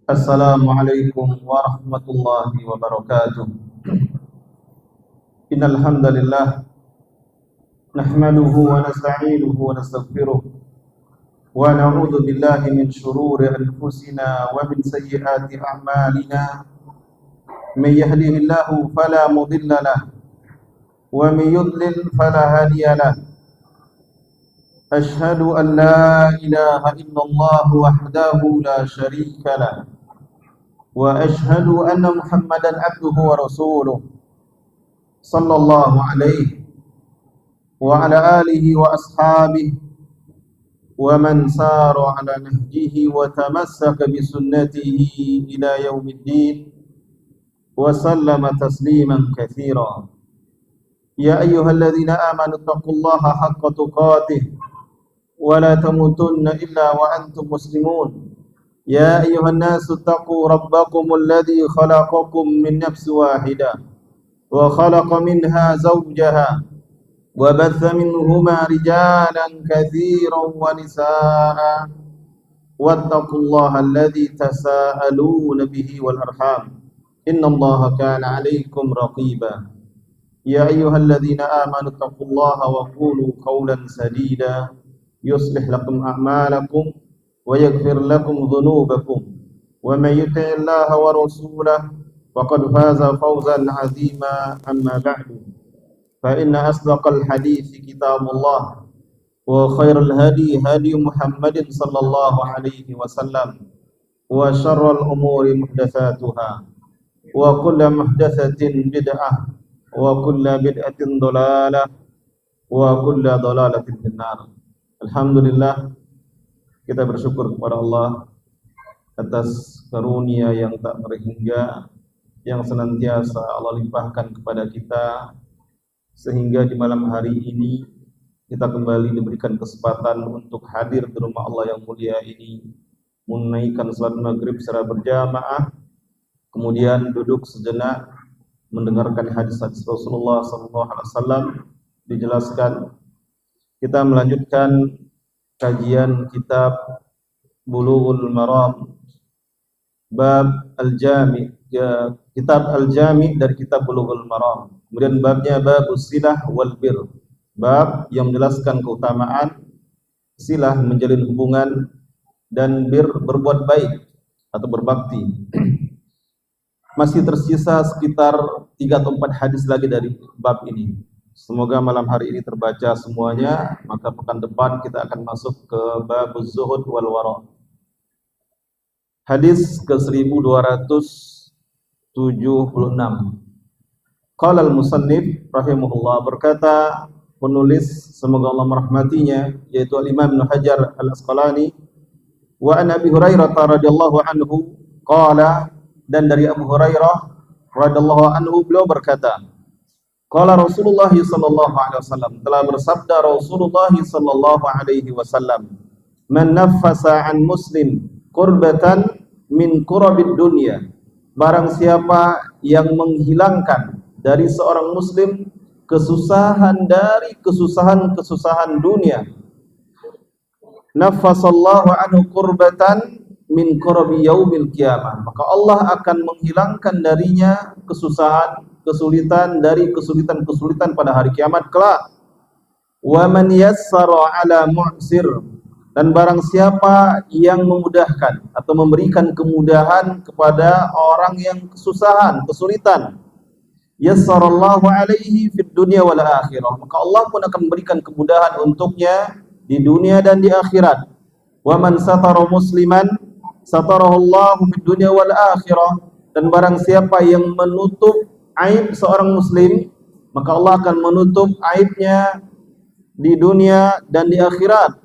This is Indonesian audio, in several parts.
Assalamualaikum warahmatullahi wabarakatuh. Innal hamdalillah nahmaduhu wa nasta'inuhu wa nastaghfiruh wa na'udzu billahi min shururi anfusina wa min sayyiati a'malina. May yahdihillahu fala mudilla lahu wa may yudlil fala hadiya lahu. Ashhadu an la ilaha illallah wahdahu la syarika lahu wa ashhadu anna Muhammadan abduhu wa rasuluh sallallahu alaihi wa ala alihi wa ashabihi wa man sara ala nahjihi wa tamassaka bi sunnatihi ila yaumiddin wa sallama tasliman katsira. Ya ayyuhalladzina amanu taqullaha haqqa tuqatih wa la tamutunna illa wa antum muslimun. يا أيها الناس اتقوا ربكم الذي خلقكم من نفس واحدة وخلق منها زوجها وبث منهما رجالا كثيرا ونساء واتقوا الله الذي تساءلون به والأرحام إن الله كان عليكم رقيبا. يا أيها الذين آمنوا اتقوا الله وقولوا قولا سديدا يصلح لكم أعمالكم ويغفر لكم ذنوبكم ومن يطع الله ورسوله فقد فاز فوزا عظيما. أما بعد فإن أصدق الحديث كتاب الله وخير الهدي هدي محمد صلى الله عليه وسلم وشر الأمور محدثاتها وكل محدثة بدعة وكل بدعة ضلالة وكل ضلالة في النار. Alhamdulillah, kita bersyukur kepada Allah atas karunia yang tak terhingga yang senantiasa Allah limpahkan kepada kita, sehingga di malam hari ini kita kembali diberikan kesempatan untuk hadir di rumah Allah yang mulia ini, menunaikan salat maghrib secara berjamaah, kemudian duduk sejenak mendengarkan hadis-hadis Rasulullah SAW dijelaskan. Kita melanjutkan kajian kitab Bulughul Maram, bab Al-Jami', kitab Al-Jami' dari kitab Bulughul Maram. Kemudian babnya babus silah wal bir, bab yang menjelaskan keutamaan silah, menjalin hubungan, dan bir, berbuat baik atau berbakti. Masih tersisa sekitar 3 atau 4 hadis lagi dari bab ini. Semoga malam hari ini terbaca semuanya, maka pekan depan kita akan masuk ke babuz zuhud wal wara. Hadis ke 1276. Qala al-musannif rahimahullah, berkata penulis, semoga Allah merahmatinya, yaitu al-Imam Ibnu Hajar al-Asqalani, wa an Abi Hurairah radhiyallahu anhu qala, dan dari Abu Hurairah radhiyallahu anhu beliau berkata, qala Rasulullah sallallahu alaihi wasallam, telah bersabda Rasulullah sallallahu alaihi wasallam, man naffasa an muslim qurbatan min qurabid dunya, barang siapa yang menghilangkan dari seorang muslim kesusahan dari kesusahan dunia, naffasallahu anhu qurbatan min qurabi yaumil qiyamah, maka Allah akan menghilangkan darinya kesulitan dari kesulitan pada hari kiamat kelak. Wa man yassara ala mu'sir, dan barang siapa yang memudahkan atau memberikan kemudahan kepada orang yang kesulitan, yassarallahu alaihi fid dunya wal akhirah, maka Allah pun akan memberikan kemudahan untuknya di dunia dan di akhirat. Wa man satara musliman satarahullahu fid dunya wal akhirah, dan barang siapa yang menutup aib seorang muslim, maka Allah akan menutup aibnya di dunia dan di akhirat.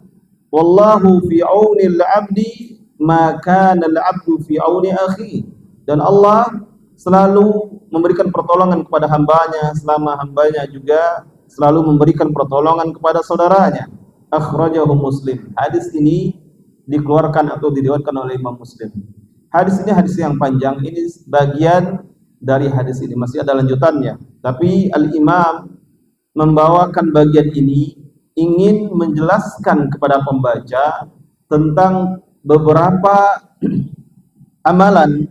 Wallahu fi aunil abdi ma kana al abdu fi auni akhi, dan Allah selalu memberikan pertolongan kepada hambanya selama hambanya juga selalu memberikan pertolongan kepada saudaranya. Akhrajahu Muslim. Hadis ini dikeluarkan atau diriwayatkan oleh Imam Muslim. Hadis ini hadis yang panjang, ini bagian dari hadis ini, masih ada lanjutannya. Tapi Al-Imam membawakan bagian ini ingin menjelaskan kepada pembaca tentang beberapa amalan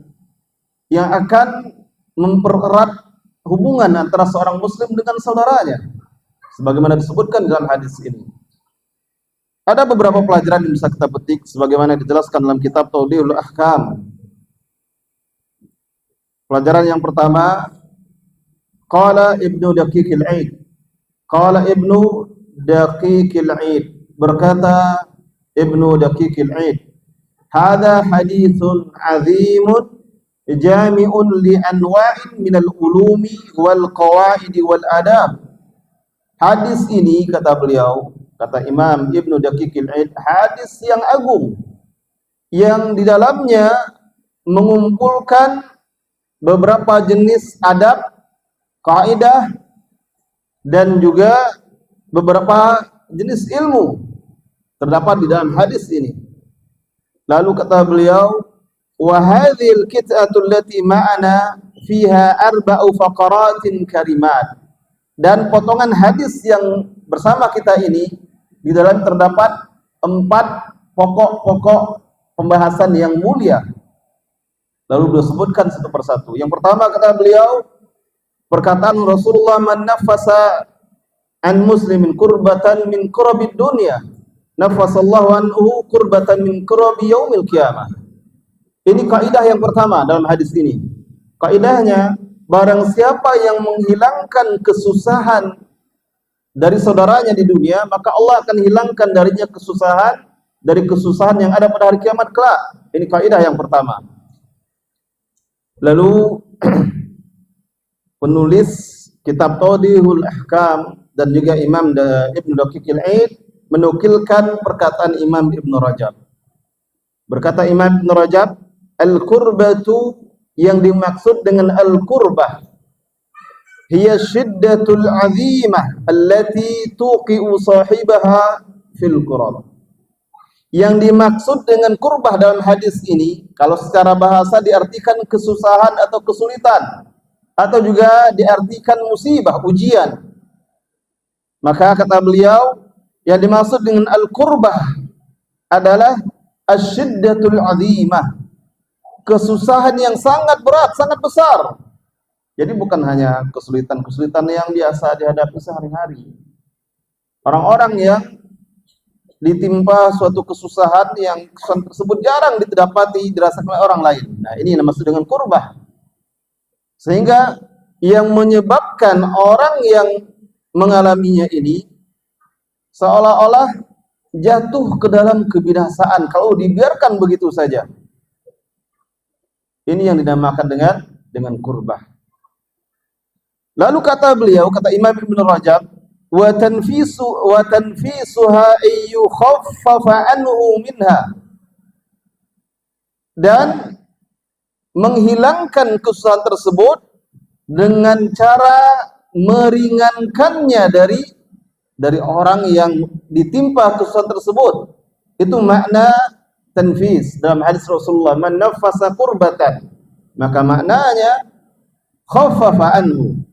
yang akan mempererat hubungan antara seorang muslim dengan saudaranya, sebagaimana disebutkan dalam hadis ini. Ada beberapa pelajaran yang bisa kita petik sebagaimana dijelaskan dalam kitab Tawdihul Ahkam. Pelajaran yang pertama, qala Ibnu Daqiqil Aid. Qala Ibnu Daqiqil Aid, berkata Ibnu Daqiqil Aid, hadza haditsun azimun jami'un li anwa'in minal ulumi wal qawaid wal adab. Hadis ini, kata beliau, kata Imam Ibnu Daqiqil Aid, hadis yang agung yang di dalamnya mengumpulkan beberapa jenis adab, kaidah, dan juga beberapa jenis ilmu terdapat di dalam hadis ini. Lalu kata beliau, wa hadhil qit'atu allati ma'ana fiha arba'u faqaratin karimat. Dan potongan hadis yang bersama kita ini di dalam terdapat 4 pokok-pokok pembahasan yang mulia. Lalu beliau sebutkan satu persatu. Yang pertama kata beliau, perkataan Rasulullah, man nafasa an muslimin kurbatan min kurabid dunya nafasallahu anhu kurbatan min kurabi yaumil qiyamah. Ini kaidah yang pertama dalam hadis ini. Kaidahnya, barang siapa yang menghilangkan kesusahan dari saudaranya di dunia, maka Allah akan hilangkan darinya kesusahan dari kesusahan yang ada pada hari kiamat kelak. Ini kaidah yang pertama. Lalu penulis kitab Tawdihul Ahkam dan juga Imam Ibnu Daqiqil Aid menukilkan perkataan Imam Ibnu Rajab. Berkata Imam Ibnu Rajab, al-kurbatu, yang dimaksud dengan al-kurbah, hiya syiddatul azimah allati tuqi'u sahibaha fil kurab. Yang dimaksud dengan kurbah dalam hadis ini, kalau secara bahasa diartikan kesusahan atau kesulitan, atau juga diartikan musibah, ujian. Maka kata beliau, yang dimaksud dengan al-kurbah adalah asyiddatul azimah, kesusahan yang sangat berat, sangat besar. Jadi bukan hanya kesulitan-kesulitan yang biasa dihadapi sehari-hari. Orang-orang yang ditimpa suatu kesusahan yang kesusahan tersebut jarang dirasakan oleh orang lain. Nah, ini yang dimaksud dengan kurbah. Sehingga yang menyebabkan orang yang mengalaminya ini seolah-olah jatuh ke dalam kebinasaan kalau dibiarkan begitu saja. Ini yang dinamakan dengan kurbah. Lalu kata beliau, kata Imam Ibnu Rajab, wa tanfisuha ayyu khaffafa anhu minha, dan menghilangkan kesusahan tersebut dengan cara meringankannya dari orang yang ditimpa kesusahan tersebut. Itu makna tanfis dalam hadis Rasulullah, man nafasa kurbatan, maka maknanya khaffafa anhu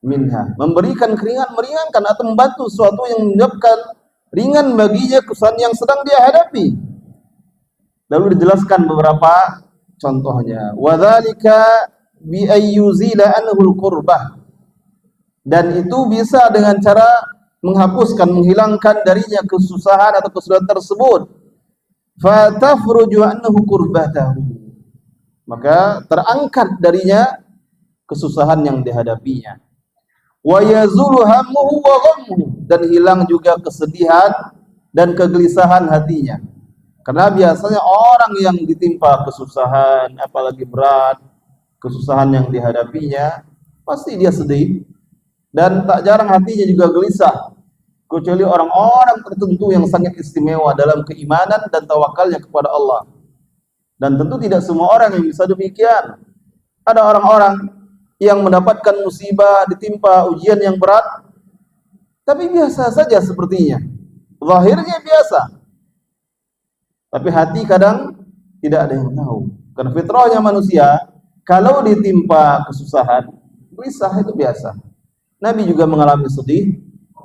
minha, memberikan keringan, meringankan atau membantu sesuatu yang menyebabkan ringan baginya kesusahan yang sedang dia hadapi. Lalu dijelaskan beberapa contohnya. Wadzalika bi ayyuzila anhul kurbah, dan itu bisa dengan cara menghapuskan, menghilangkan darinya kesusahan atau kesulitan tersebut. Fatafruju anhu kurbatahu, maka terangkat darinya kesusahan yang dihadapinya. Wa yazulu hammuhu wa ghammuhu, dan hilang juga kesedihan dan kegelisahan hatinya. Karena biasanya orang yang ditimpa kesusahan, apalagi berat, kesusahan yang dihadapinya, pasti dia sedih dan tak jarang hatinya juga gelisah. Kecuali orang-orang tertentu yang sangat istimewa dalam keimanan dan tawakalnya kepada Allah. Dan tentu tidak semua orang yang bisa demikian. Ada orang-orang yang mendapatkan musibah, ditimpa ujian yang berat, tapi biasa saja sepertinya. Zahirnya biasa, tapi hati kadang tidak ada yang tahu. Karena fitrahnya manusia, kalau ditimpa kesusahan, gelisah itu biasa. Nabi juga mengalami sedih,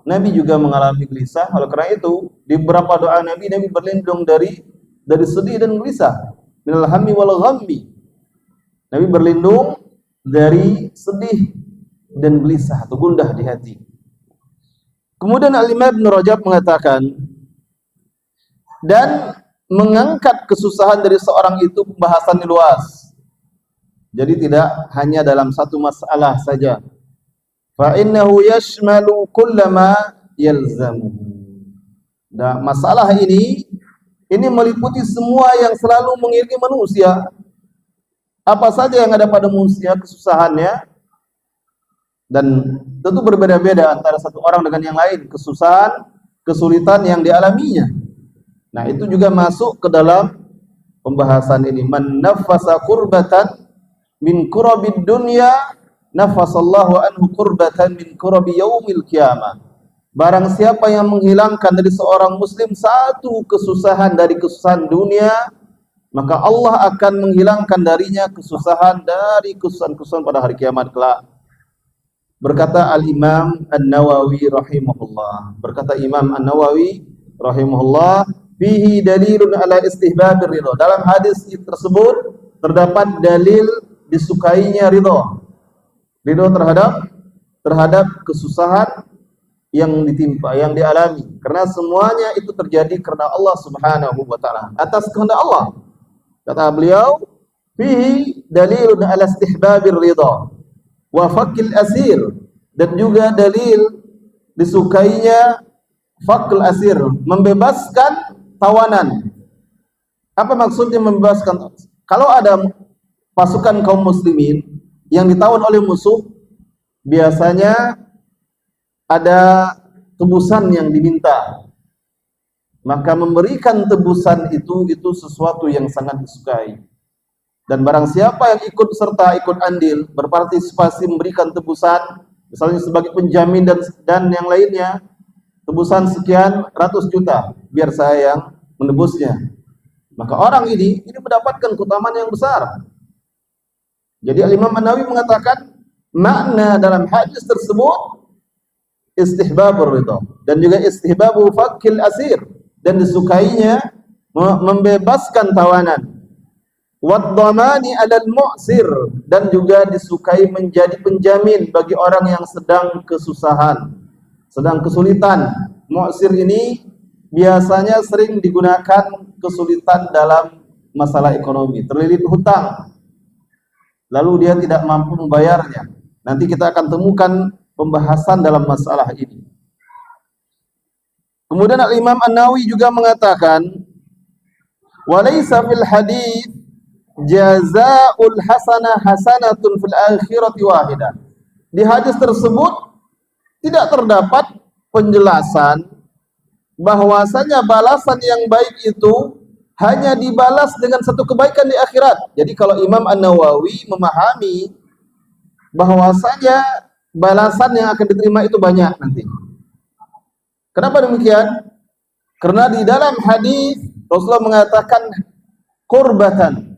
Nabi juga mengalami gelisah. Oleh karena itu, di beberapa doa Nabi berlindung dari sedih dan gelisah. minal hammi wal ghammi. Nabi berlindung dari sedih dan gelisah atau gundah di hati. Kemudian Al-Imam Ibn Rajab mengatakan, dan mengangkat kesusahan dari seorang itu pembahasan luas. Jadi tidak hanya dalam satu masalah saja. Fa innahu yashmalu kullama yalzamu. Nah, masalah ini meliputi semua yang selalu mengiringi manusia. Apa saja yang ada pada manusia kesusahannya, dan tentu berbeda-beda antara satu orang dengan yang lain, kesusahan, kesulitan yang dialaminya. Nah, itu juga masuk ke dalam pembahasan ini. Man nafasa kurbatan min kurabid dunya, nafasallahu anhu kurbatan min kurabi yaumil qiyamah. Barang siapa yang menghilangkan dari seorang muslim satu kesusahan dari kesusahan dunia, maka Allah akan menghilangkan darinya kesusahan dari kesusahan-kesusahan pada hari kiamat kelak. Berkata Al-Imam An-Nawawi rahimahullah. Berkata Imam An-Nawawi rahimahullah, fihi dalilun ala istihbabir ridha. Dalam hadis tersebut terdapat dalil disukainya ridha. Ridha terhadap kesusahan yang ditimpa, yang dialami. Karena semuanya itu terjadi karena Allah Subhanahu wa taala, atas kehendak Allah. Kata beliau, fihi dalilun ala istihbabir ridha wa fakil asir, dan juga dalil disukainya fakil asir, membebaskan tawanan. Apa maksudnya membebaskan? Kalau ada pasukan kaum muslimin yang ditawan oleh musuh, biasanya ada tebusan yang diminta. Maka memberikan tebusan itu sesuatu yang sangat disukai. Dan barang siapa yang ikut serta, ikut andil, berpartisipasi memberikan tebusan, misalnya sebagai penjamin dan yang lainnya, tebusan sekian ratus juta, biar saya yang menebusnya. Maka orang ini mendapatkan keutamaan yang besar. Jadi Al-Imam An-Nawawi mengatakan, makna dalam hadis tersebut istihbabur ridha, dan juga istihbabu fakil asir, dan disukainya membebaskan tawanan. Waddamani 'alal mu'sir, dan juga disukai menjadi penjamin bagi orang yang sedang kesusahan, sedang kesulitan. Mu'sir ini biasanya sering digunakan kesulitan dalam masalah ekonomi, terlilit hutang, lalu dia tidak mampu membayarnya. Nanti kita akan temukan pembahasan dalam masalah ini. Kemudian Al-Imam An-Nawawi juga mengatakan, walaysa fil hadits jazaa'ul hasanah hasanatun fil akhirati wahidah. Di hadis tersebut tidak terdapat penjelasan bahwasanya balasan yang baik itu hanya dibalas dengan satu kebaikan di akhirat. Jadi kalau Imam An-Nawawi memahami bahwasanya balasan yang akan diterima itu banyak nanti. Kenapa demikian? Karena di dalam hadis Rasulullah mengatakan kurbatan,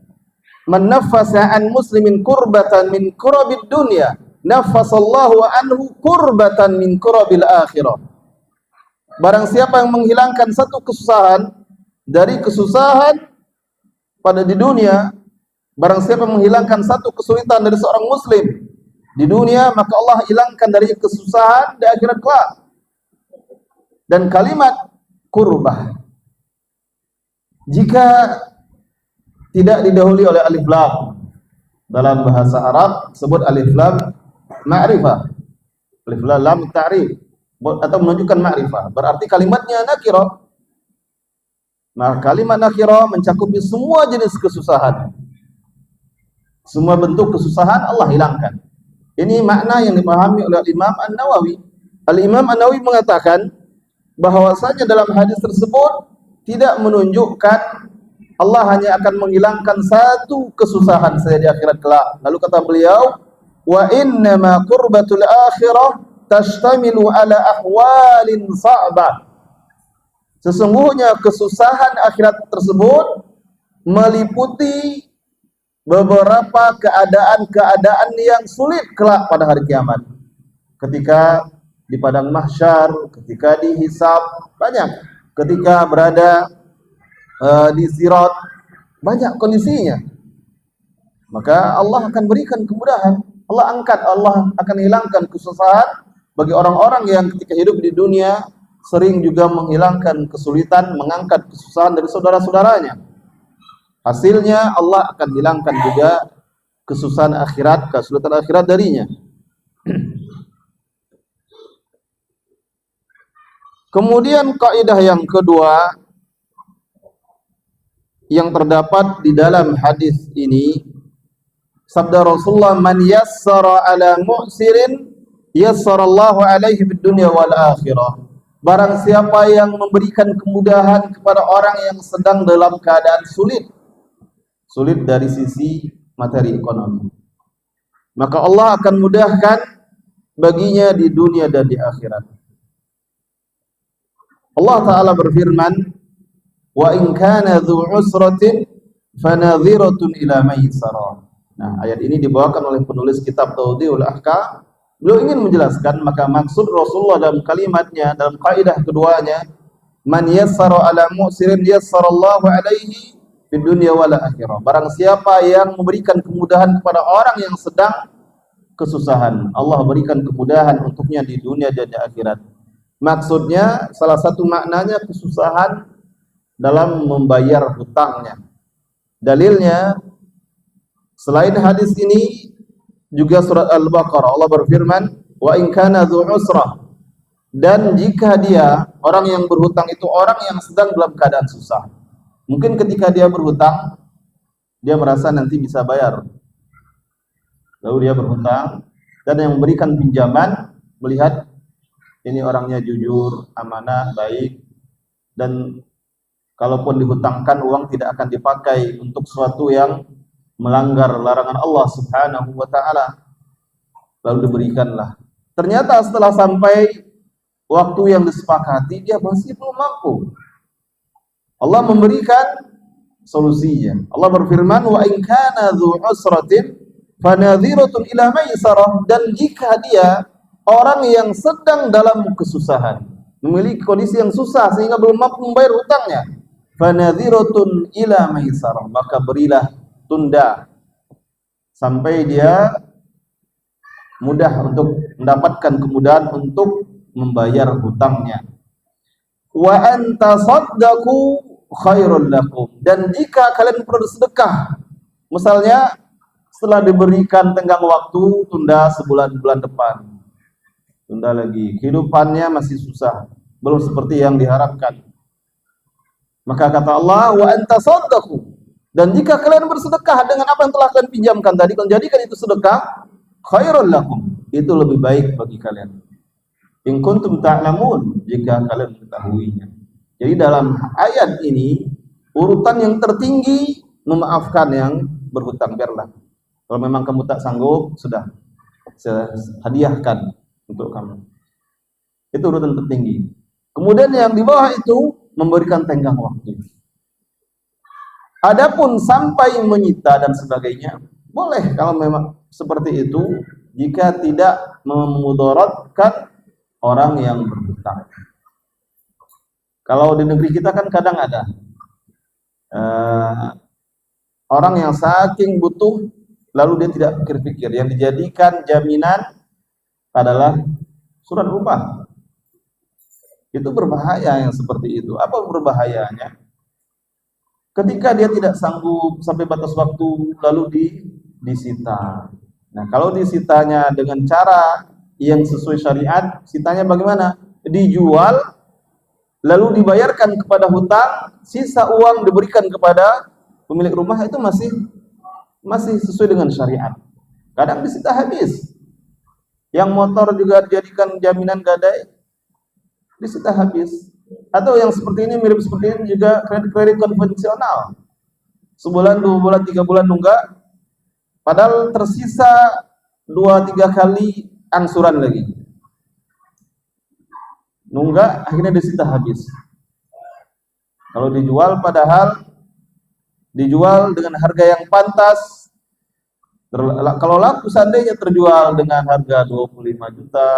man nafasa an muslimin kurbatan min kurabid dunya, nafasallahu anhu kurbatan min kurabil akhirah. Barang siapa yang menghilangkan satu kesusahan dari kesusahan pada di dunia, barang siapa menghilangkan satu kesulitan dari seorang muslim di dunia, maka Allah hilangkan dari kesusahan di akhirat kelak. Dan kalimat kurbah, jika tidak didahului oleh alif lam, dalam bahasa Arab sebut alif lam ma'rifah, alif lam ta'rif, atau menunjukkan ma'rifah, berarti kalimatnya nakirah. Nah, kalimat nakirah mencakupi semua jenis kesusahan, semua bentuk kesusahan Allah hilangkan. Ini makna yang dipahami oleh Imam An-Nawawi. Al-Imam An-Nawawi mengatakan bahwasanya dalam hadis tersebut tidak menunjukkan Allah hanya akan menghilangkan satu kesusahan saja di akhirat kelak. Lalu kata beliau, wa innama qurbatul akhirah tashtamilu ala ahwalin sa'bah. Sesungguhnya kesusahan akhirat tersebut meliputi beberapa keadaan-keadaan yang sulit kelak pada hari kiamat. Ketika di padang mahsyar, ketika dihisab, banyak. Ketika berada di sirat, banyak kondisinya. Maka Allah akan berikan kemudahan. Allah akan hilangkan kesusahan bagi orang-orang yang ketika hidup di dunia sering juga menghilangkan kesulitan, mengangkat kesusahan dari saudara-saudaranya. Hasilnya Allah akan hilangkan juga kesusahan akhirat, kesulitan akhirat darinya. Kemudian kaidah yang kedua yang terdapat di dalam hadis ini, sabda Rasulullah, man yassara ala mu'sirin yassarallahu alaihi fid dunya wal akhirah. Barang siapa yang memberikan kemudahan kepada orang yang sedang dalam keadaan sulit dari sisi materi ekonomi, maka Allah akan mudahkan baginya di dunia dan di akhirat. Allah Ta'ala berfirman, wa in kana dzu usratin fanadhiratun ila maisarah. Nah, ayat ini dibawakan oleh penulis kitab Tawdihul Ahkam. Beliau ingin menjelaskan, maka maksud Rasulullah dalam kalimatnya, dalam kaidah keduanya, man yassara ala mu'sirin yassarallahu alaihi fid dunya wal akhirah. Barang siapa yang memberikan kemudahan kepada orang yang sedang kesusahan, Allah berikan kemudahan untuknya di dunia dan di akhirat. Maksudnya, salah satu maknanya kesusahan dalam membayar hutangnya. Dalilnya, selain hadis ini, juga surat Al-Baqarah Allah berfirman, wa in kana dzu usrah, dan jika dia, orang yang berhutang itu orang yang sedang dalam keadaan susah. Mungkin ketika dia berhutang, dia merasa nanti bisa bayar, lalu dia berhutang, dan yang memberikan pinjaman melihat ini orangnya jujur, amanah, baik, dan kalaupun dihutangkan uang tidak akan dipakai untuk sesuatu yang melanggar larangan Allah Subhanahu wa Ta'ala, lalu diberikanlah. Ternyata setelah sampai waktu yang disepakati, dia masih belum mampu. Allah memberikan solusinya. Allah berfirman, wa in kana dzu usratin fanadhiratun ila maisarah, dan jika dia orang yang sedang dalam kesusahan, memiliki kondisi yang susah sehingga belum mampu membayar hutangnya, fanadhiratun ila maisarah, maka berilah tunda sampai dia mudah untuk mendapatkan kemudahan untuk membayar hutangnya. Wa anta saddaqu khairul lakum, dan jika kalian bersedekah, misalnya setelah diberikan tenggang waktu, tunda sebulan-bulan depan, tunda lagi, kehidupannya masih susah, belum seperti yang diharapkan, maka kata Allah, wa anta saddaqu, dan jika kalian bersedekah dengan apa yang telah kalian pinjamkan tadi, kalian jadikan itu sedekah, khairul lakum, itu lebih baik bagi kalian. In kuntum ta'lamun, jika kalian mengetahuinya. Jadi dalam ayat ini, urutan yang tertinggi memaafkan yang berhutang. Biarlah, kalau memang kamu tak sanggup, sudah saya hadiahkan untuk kamu. Itu urutan tertinggi. Kemudian yang di bawah itu memberikan tenggang waktu. Adapun sampai menyita dan sebagainya, boleh kalau memang seperti itu, jika tidak memudaratkan orang yang berhutang. Kalau di negeri kita kan kadang ada orang yang saking butuh, lalu dia tidak pikir-pikir, yang dijadikan jaminan adalah surat upah. Itu berbahaya yang seperti itu. Apa berbahayanya? Ketika dia tidak sanggup sampai batas waktu, lalu disita. Nah, kalau disitanya dengan cara yang sesuai syariat, sitanya bagaimana? Dijual, lalu dibayarkan kepada hutang, sisa uang diberikan kepada pemilik rumah, itu masih sesuai dengan syariat. Kadang disita habis. Yang motor juga dijadikan jaminan gadai, disita habis. Atau yang seperti ini, mirip seperti ini juga kredit konvensional. Sebulan, 2 bulan, 3 bulan nunggak, padahal tersisa 2-3 kali angsuran lagi. Nunggak, akhirnya disita habis. Kalau dijual, padahal dijual dengan harga yang pantas. Kalau laku seandainya terjual dengan harga 25 juta,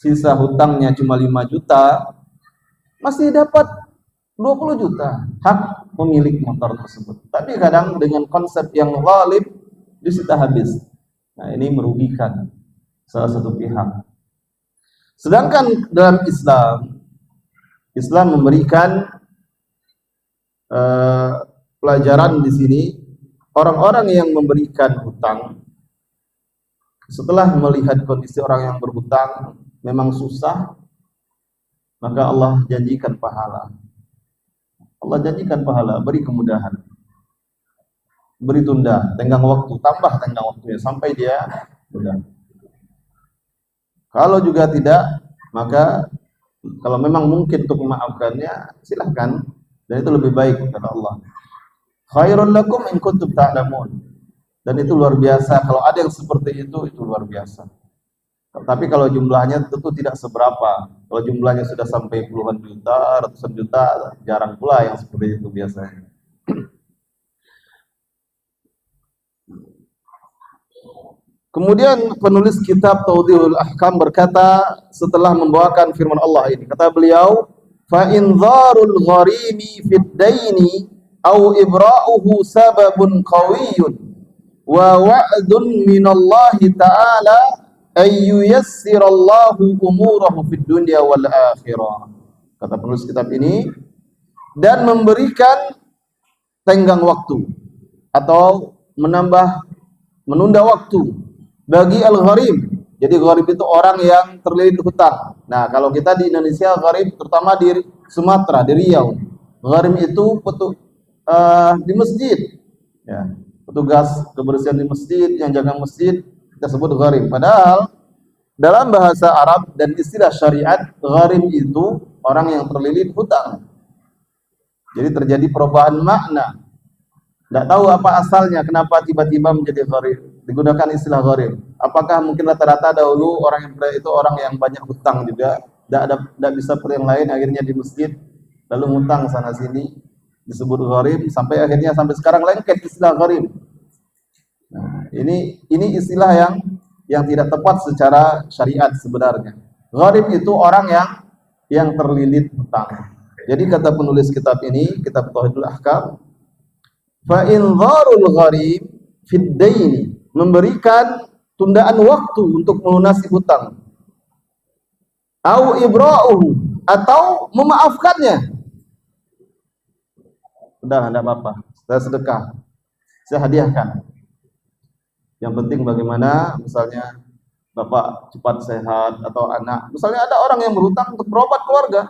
sisa hutangnya cuma 5 juta, masih dapat 20 juta hak pemilik motor tersebut. Tapi kadang dengan konsep yang zalim disita habis. Nah, ini merugikan salah satu pihak. Sedangkan dalam Islam memberikan pelajaran di sini, orang-orang yang memberikan hutang setelah melihat kondisi orang yang berhutang memang susah, maka Allah janjikan pahala. Allah janjikan pahala, beri kemudahan, beri tunda, tenggang waktu, tambah tenggang waktunya sampai dia mudah. Kalau juga tidak, maka kalau memang mungkin untuk memaafkannya, silahkan, dan itu lebih baik kata Allah. Khairun lakum in kuntum ta'lamun. Dan itu luar biasa, kalau ada yang seperti itu luar biasa. Tapi kalau jumlahnya tentu tidak seberapa. Kalau jumlahnya sudah sampai puluhan juta, ratusan juta, jarang pula yang seperti itu biasanya. Kemudian penulis kitab Tawdihul Ahkam berkata setelah membawakan firman Allah ini, kata beliau, fa inzarul gharimi fid daini au ibra'uhu sababun qawiyyun wa wa'dun minallahi ta'ala ayyuyassirallahu umurahu fid dunya wal akhirah. Kata penulis kitab ini, dan memberikan tenggang waktu atau menunda waktu bagi al-gharib. Jadi gharib itu orang yang terlilit hutang. Nah, kalau kita di Indonesia gharib, terutama di Sumatera, di Riau, gharib itu di masjid, ya, petugas kebersihan di masjid, yang jaga masjid, kita sebut gharib. Padahal dalam bahasa Arab dan istilah syariat, gharib itu orang yang terlilit hutang. Jadi terjadi perubahan makna. Tidak tahu apa asalnya, kenapa tiba-tiba menjadi gharib, digunakan istilah gharib. Apakah mungkin rata-rata dahulu orang yang itu orang yang banyak hutang juga, tidak bisa per yang lain, akhirnya di masjid lalu hutang sana sini, disebut gharib, sampai akhirnya sampai sekarang lengket istilah gharib. Nah, ini istilah yang tidak tepat secara syariat sebenarnya. Gharib itu orang yang terlilit hutang. Jadi kata penulis kitab ini, kitab Tawdihul Ahkam, fa inzarul gharib fid daini, memberikan tundaan waktu untuk melunasi hutang, au ibra'uhu, atau memaafkannya. Udah, enggak apa-apa, saya sedekah, saya hadiahkan. Yang penting bagaimana, misalnya bapak cepat sehat atau anak, misalnya ada orang yang berhutang untuk berobat keluarga,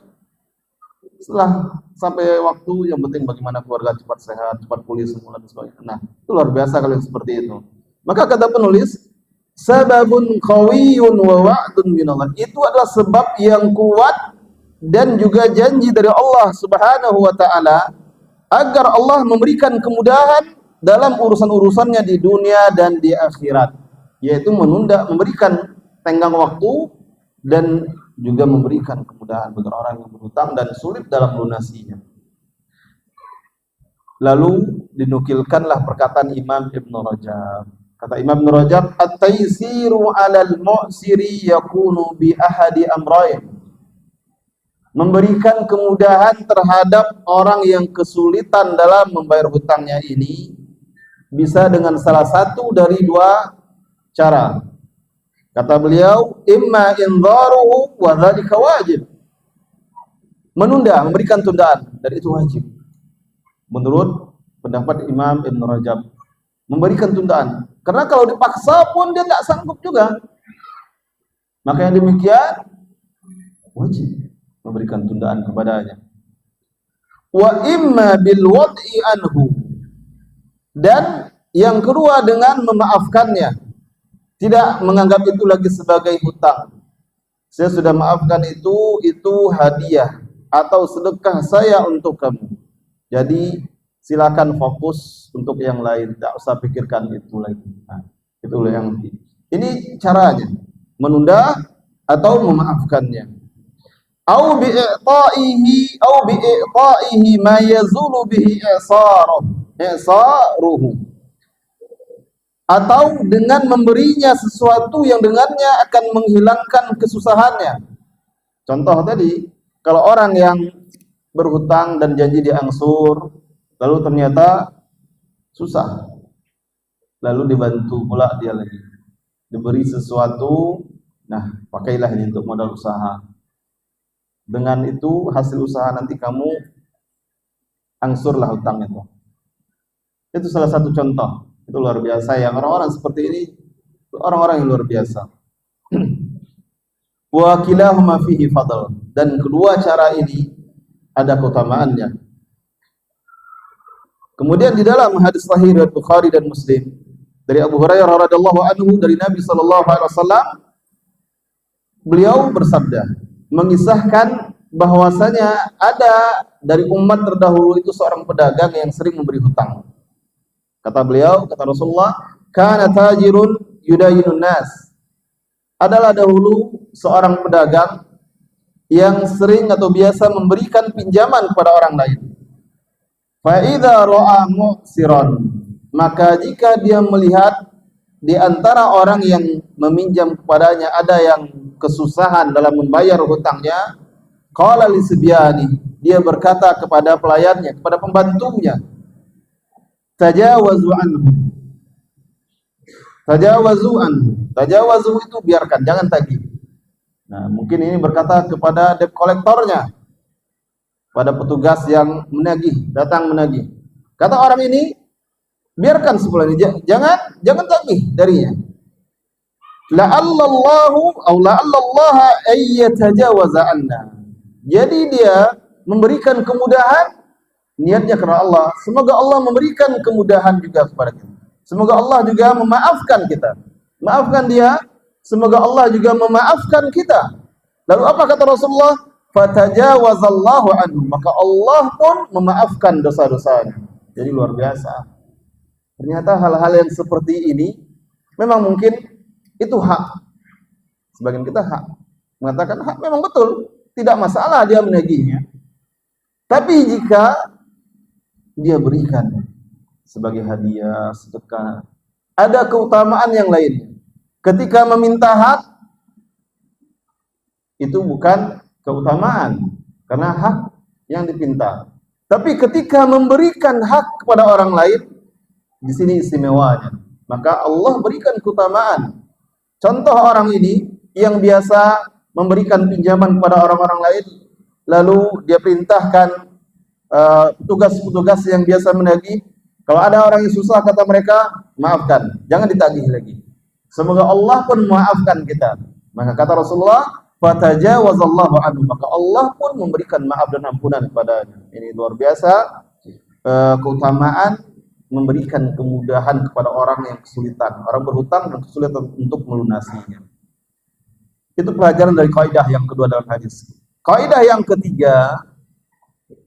setelah sampai waktu, yang penting bagaimana keluarga cepat sehat, cepat pulih semula dan sebagainya. Nah, itu luar biasa kalau yang seperti itu. Maka kata penulis, sababun qawiyyun wa wa'dun minallah, itu adalah sebab yang kuat dan juga janji dari Allah Subhanahu wa taala agar Allah memberikan kemudahan dalam urusan-urusannya di dunia dan di akhirat, yaitu memberikan tenggang waktu dan juga memberikan kemudahan bagi orang yang berhutang dan sulit dalam melunasinya. Lalu dinukilkanlah perkataan Imam Ibn Rajab. Kata Imam Ibn Rajab, at-taysiru 'alal mu'siri yakunu bi ahadi amrayn. Memberikan kemudahan terhadap orang yang kesulitan dalam membayar hutangnya ini bisa dengan salah satu dari dua cara. Kata beliau, imma inzaruhu wa dzalika wajib. Menunda, memberikan tundaan, dan itu wajib. Menurut pendapat Imam Ibn Rajab, memberikan tundaan. Karena kalau dipaksa pun dia tidak sanggup juga. Maka yang demikian wajib memberikan tundaan kepadanya. Wa imma bil wad'i anhu. Dan yang kedua dengan memaafkannya. Tidak menganggap itu lagi sebagai hutang. Saya sudah maafkan itu hadiah atau sedekah saya untuk kamu. Jadi silakan fokus untuk yang lain, tidak usah pikirkan itu lagi. Nah, itulah yang ini caranya, menunda atau memaafkannya. Au bi'i'ta'ihi ma yazulu bihi i'saruhu. Atau dengan memberinya sesuatu yang dengannya akan menghilangkan kesusahannya. Contoh tadi, kalau orang yang berhutang dan janji diangsur, lalu ternyata susah, lalu dibantu pula dia lagi, diberi sesuatu, nah pakailah ini untuk modal usaha. Dengan itu hasil usaha nanti kamu angsurlah hutang itu. Itu salah satu contoh. Itu luar biasa ya, orang-orang seperti ini orang-orang yang luar biasa. Wa kilahuma fihi fadl, dan kedua cara ini ada keutamaannya. Kemudian di dalam hadis sahih riwayat Bukhari dan Muslim dari Abu Hurairah radhiyallahu anhu dari Nabi sallallahu alaihi wasallam, beliau bersabda mengisahkan bahwasanya ada dari umat terdahulu itu seorang pedagang yang sering memberi hutang. Kata beliau, kata Rasulullah, kana tajirun yudayinun nas. Adalah dahulu seorang pedagang yang sering atau biasa memberikan pinjaman kepada orang lain. Fa idza ra'a mu'siran, maka jika dia melihat di antara orang yang meminjam kepadanya ada yang kesusahan dalam membayar hutangnya, qala li sibyani, dia berkata kepada pelayannya, kepada pembantunya, tajawazu anhu. Tajawazu anhu. Tajawazu itu biarkan, jangan tagih. Nah, mungkin ini berkata kepada debt kolektornya, pada petugas yang menagih, datang menagih. Kata orang ini, biarkan sebulan ini, jangan tagih darinya. La'allallahu aw la'allallaha ayyatajawaza anna. Jadi dia memberikan kemudahan, niatnya karena Allah. Semoga Allah memberikan kemudahan juga kepada kita. Semoga Allah juga memaafkan kita. Maafkan dia, semoga Allah juga memaafkan kita. Lalu apa kata Rasulullah? Fatajawazallahu anhu, maka Allah pun memaafkan dosa-dosanya. Jadi luar biasa. Ternyata hal-hal yang seperti ini memang mungkin itu hak. Sebagian kita hak mengatakan hak memang betul, tidak masalah dia menagihnya. Tapi jika dia berikan sebagai hadiah, sedekah, ada keutamaan yang lain. Ketika meminta hak itu bukan keutamaan, karena hak yang dipinta. Tapi ketika memberikan hak kepada orang lain, di sini istimewanya. Maka Allah berikan keutamaan. Contoh orang ini yang biasa memberikan pinjaman kepada orang-orang lain, lalu dia perintahkan petugas-petugas yang biasa menagih, kalau ada orang yang susah kata mereka, maafkan, jangan ditagih lagi. Semoga Allah pun memaafkan kita. Maka kata Rasulullah, fatajawazallahu anhu, maka Allah pun memberikan maaf dan ampunan kepadanya. Ini luar biasa keutamaan memberikan kemudahan kepada orang yang kesulitan, orang berhutang dan kesulitan untuk melunasinya. Itu pelajaran dari kaidah yang kedua dalam hadis. Kaidah yang ketiga,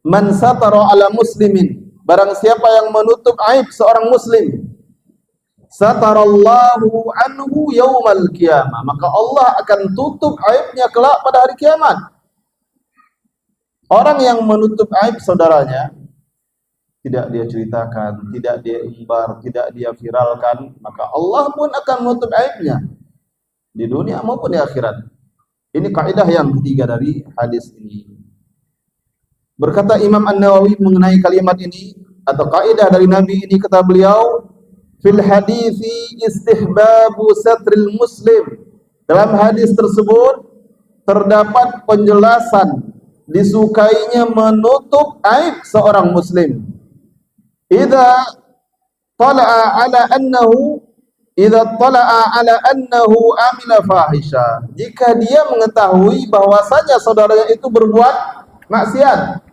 man satara ala muslimin, barang siapa yang menutup aib seorang muslim, satarallahu anhu yaumal qiyamah, maka Allah akan tutup aibnya kelak pada hari kiamat. Orang yang menutup aib saudaranya, tidak dia ceritakan, tidak dia umbar, tidak dia viralkan, maka Allah pun akan menutup aibnya di dunia maupun di akhirat. Ini kaidah yang ketiga dari hadis ini. Berkata Imam An-Nawawi mengenai kalimat ini atau kaidah dari Nabi ini, kata beliau, fil hadithi istihbabu satril muslim. Dalam hadis tersebut terdapat penjelasan disukainya menutup aib seorang muslim. Idza tala'a ala annahu amila fahisha, jika dia mengetahui bahwasanya saudaranya itu berbuat maksiat.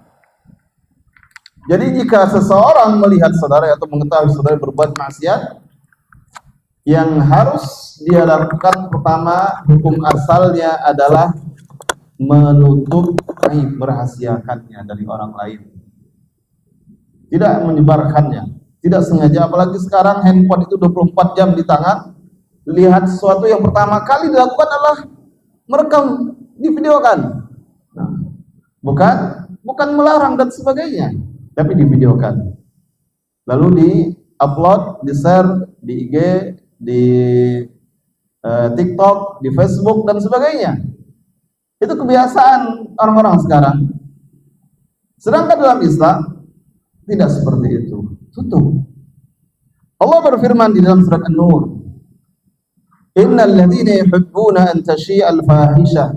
Jadi jika seseorang melihat saudara atau mengetahui saudara berbuat maksiat, yang harus dia lakukan pertama, hukum asalnya adalah menutup aib, merahasiakannya dari orang lain, tidak menyebarkannya, tidak sengaja. Apalagi sekarang handphone itu 24 jam di tangan. Lihat sesuatu, yang pertama kali dilakukan adalah merekam, divideokan. Nah, bukan melarang dan sebagainya, tapi divideokan, lalu di-upload, di-share di IG, di TikTok, di Facebook dan sebagainya. Itu kebiasaan orang-orang sekarang. Sedangkan dalam Islam tidak seperti itu. Tutup. Allah berfirman di dalam surat An-Nur, "Innal ladzina yuhibbuna an tashi'a al-fahisha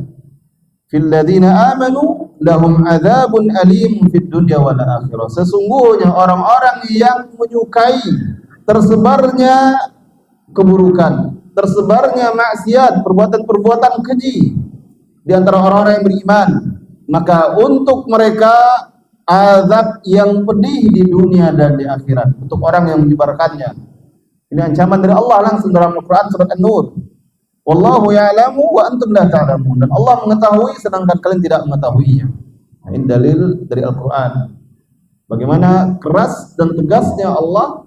fil ladzina amanu lahum adzabun alim fid dunya wal akhirah." Sesungguhnya orang-orang yang menyukai tersebarnya keburukan, tersebarnya maksiat, perbuatan-perbuatan keji di antara orang-orang yang beriman, maka untuk mereka azab yang pedih di dunia dan di akhirat untuk orang yang menyebarkannya. Ini ancaman dari Allah langsung dalam Al-Quran surat An-Nur. Wallahu ya'lamu wa antum la ta'lamun. Dan Allah mengetahui sedangkan kalian tidak mengetahuinya. Nah, ini dalil dari Al-Quran. Bagaimana keras dan tegasnya Allah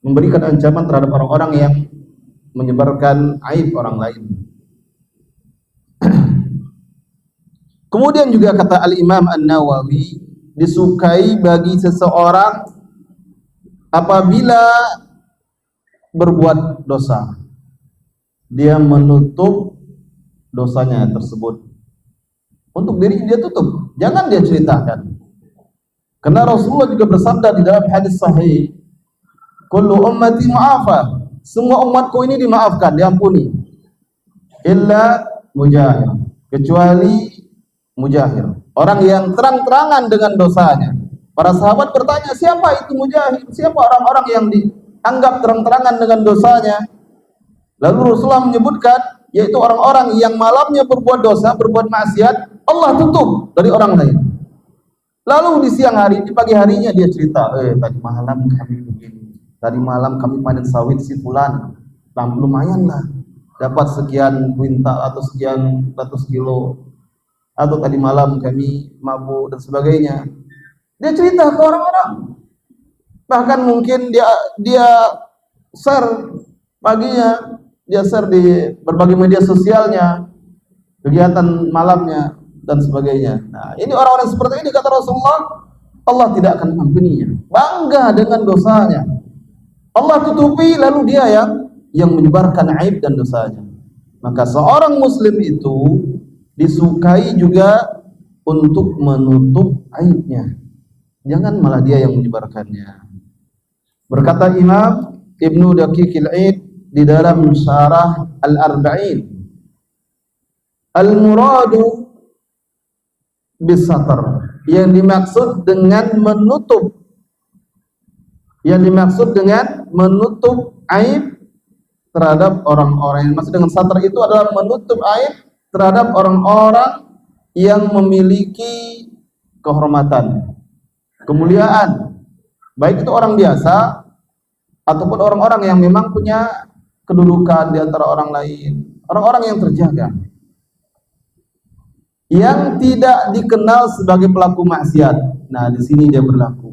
memberikan ancaman terhadap orang-orang yang menyebarkan aib orang lain. Kemudian juga kata Al-Imam An-Nawawi, disukai bagi seseorang apabila berbuat dosa, dia menutup dosanya tersebut. Untuk diri dia tutup, jangan dia ceritakan. Karena Rasulullah juga bersabda di dalam hadis sahih, "Kullu ummati mu'afah." Semua umatku ini dimaafkan, diampuni. Illa mujahir, kecuali mujahir, orang yang terang-terangan dengan dosanya. Para sahabat bertanya, siapa itu mujahir? Siapa orang-orang yang dianggap terang-terangan dengan dosanya? Lalu Rasulullah menyebutkan, yaitu orang-orang yang malamnya berbuat dosa, berbuat maksiat, Allah tutup dari orang lain. Lalu di siang hari, di pagi harinya dia cerita, tadi malam kami begini, tadi malam kami panen sawit si fulan, lumayan lah, dapat sekian kuintal atau sekian ratus kilo. Atau tadi malam kami mabuk dan sebagainya. Dia cerita ke orang-orang. Bahkan mungkin dia share paginya, dia share di berbagai media sosialnya kegiatan malamnya dan sebagainya. Nah, ini orang-orang seperti ini kata Rasulullah, Allah tidak akan ampuninya. Bangga dengan dosanya. Allah tutupi lalu dia yang menyebarkan aib dan dosanya. Maka seorang muslim itu disukai juga untuk menutup aibnya. Jangan malah dia yang menyebarkannya. Berkata Imam Ibnu Daqiqil Aid di dalam Syarah Al-Arba'in, al-muradu bis-satr, yang dimaksud dengan menutup aib terhadap orang-orang. Yang maksud dengan satr itu adalah menutup aib terhadap orang-orang yang memiliki kehormatan, kemuliaan, baik itu orang biasa ataupun orang-orang yang memang punya kedudukan di antara orang lain, orang-orang yang terjaga, yang tidak dikenal sebagai pelaku maksiat. Nah, di sini dia berlaku.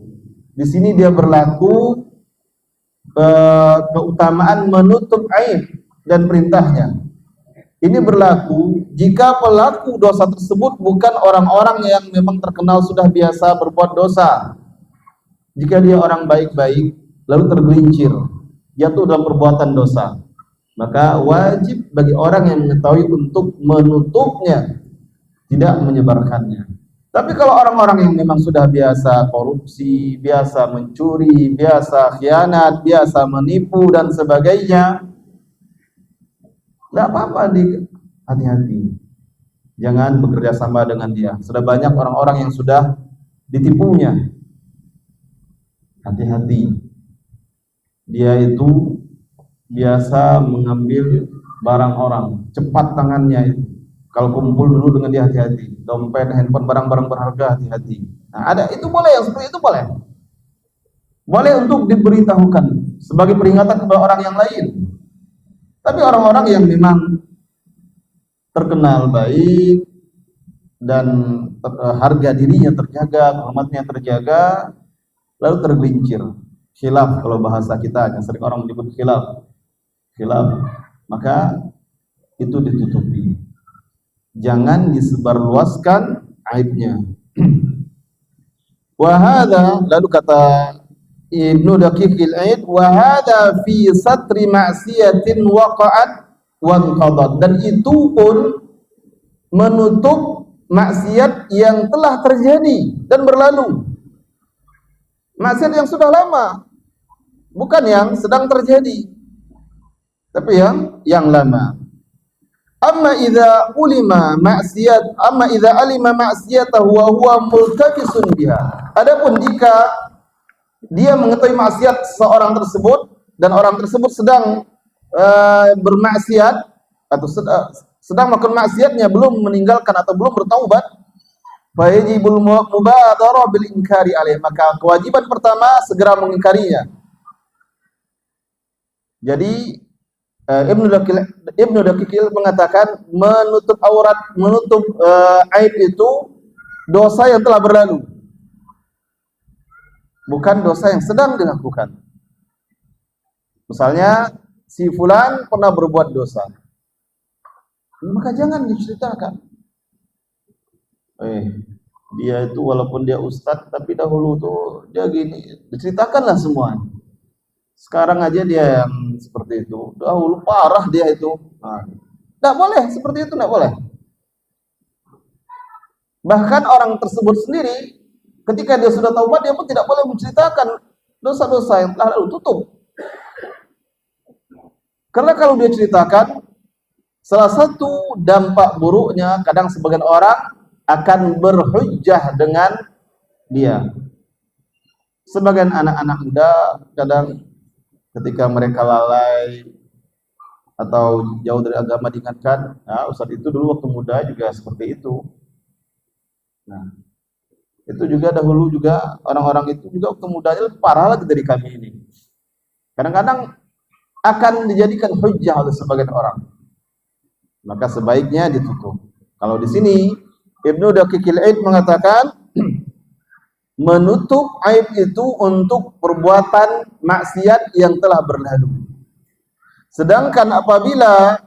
Di sini dia berlaku keutamaan menutup aib dan perintahnya. Ini berlaku jika pelaku dosa tersebut bukan orang-orang yang memang terkenal sudah biasa berbuat dosa. Jika dia orang baik-baik lalu tergelincir jatuh dalam perbuatan dosa, maka wajib bagi orang yang mengetahui untuk menutupnya, tidak menyebarkannya. Tapi kalau orang-orang yang memang sudah biasa korupsi, biasa mencuri, biasa khianat, biasa menipu dan sebagainya, tidak apa-apa, hati-hati. Jangan bekerja sama dengan dia. Sudah banyak orang-orang yang sudah ditipunya. Hati-hati. Dia itu biasa mengambil barang orang, cepat tangannya itu. Kalau kumpul dulu dengan dia, hati-hati. Dompet, handphone, barang-barang berharga, hati-hati. Nah, ada itu boleh, yang seperti itu boleh. Boleh untuk diberitahukan sebagai peringatan kepada orang yang lain. Tapi orang-orang yang memang terkenal baik dan harga dirinya terjaga, kehormatannya terjaga, lalu tergelincir, khilaf kalau bahasa kita yang sering orang menyebut khilaf, maka itu ditutupi. Jangan disebarluaskan aibnya. Wahada, lalu kata Ibnu Daqiqil Aid, wa hadza fi satri ma'siyatin waqa'at wa anqadat, dan itu pun menutup maksiat yang telah terjadi dan berlalu. Maksiat yang sudah lama, bukan yang sedang terjadi, tapi yang lama. Amma idza alima ma'siyatahu wa huwa multabisun biha. Adapun jika dia mengetahui maksiat seorang tersebut dan orang tersebut sedang bermaksiat atau sedang melakukan maksiatnya, belum meninggalkan atau belum bertaubat, fa yajibul mubadarah bil inkari alaih, maka kewajiban pertama segera mengingkarinya. Jadi Ibnu Daqiqil mengatakan menutup aurat, menutup aib itu dosa yang telah berlalu, bukan dosa yang sedang dilakukan. Misalnya si fulan pernah berbuat dosa, maka jangan diceritakan. Dia itu walaupun dia ustadz, tapi dahulu tuh dia gini, diceritakanlah semua. Sekarang aja dia yang seperti itu, dahulu parah dia itu. Tidak boleh seperti itu, tidak boleh. Bahkan orang tersebut sendiri, ketika dia sudah taubat, dia pun tidak boleh menceritakan dosa-dosa yang telah lalu, tutup. Karena kalau dia ceritakan, salah satu dampak buruknya, kadang sebagian orang akan berhujjah dengan dia. Sebagian anak-anak muda kadang ketika mereka lalai atau jauh dari agama diingatkan, nah Ustadz itu dulu waktu muda juga seperti itu. Nah, itu juga dahulu juga orang-orang itu juga waktu mudanya lebih parah lagi dari kami ini. Kadang-kadang akan dijadikan hujjah oleh sebagian orang. Maka sebaiknya ditutup. Kalau di sini Ibnu Daqiqil Aid mengatakan menutup aib itu untuk perbuatan maksiat yang telah berlalu. Sedangkan apabila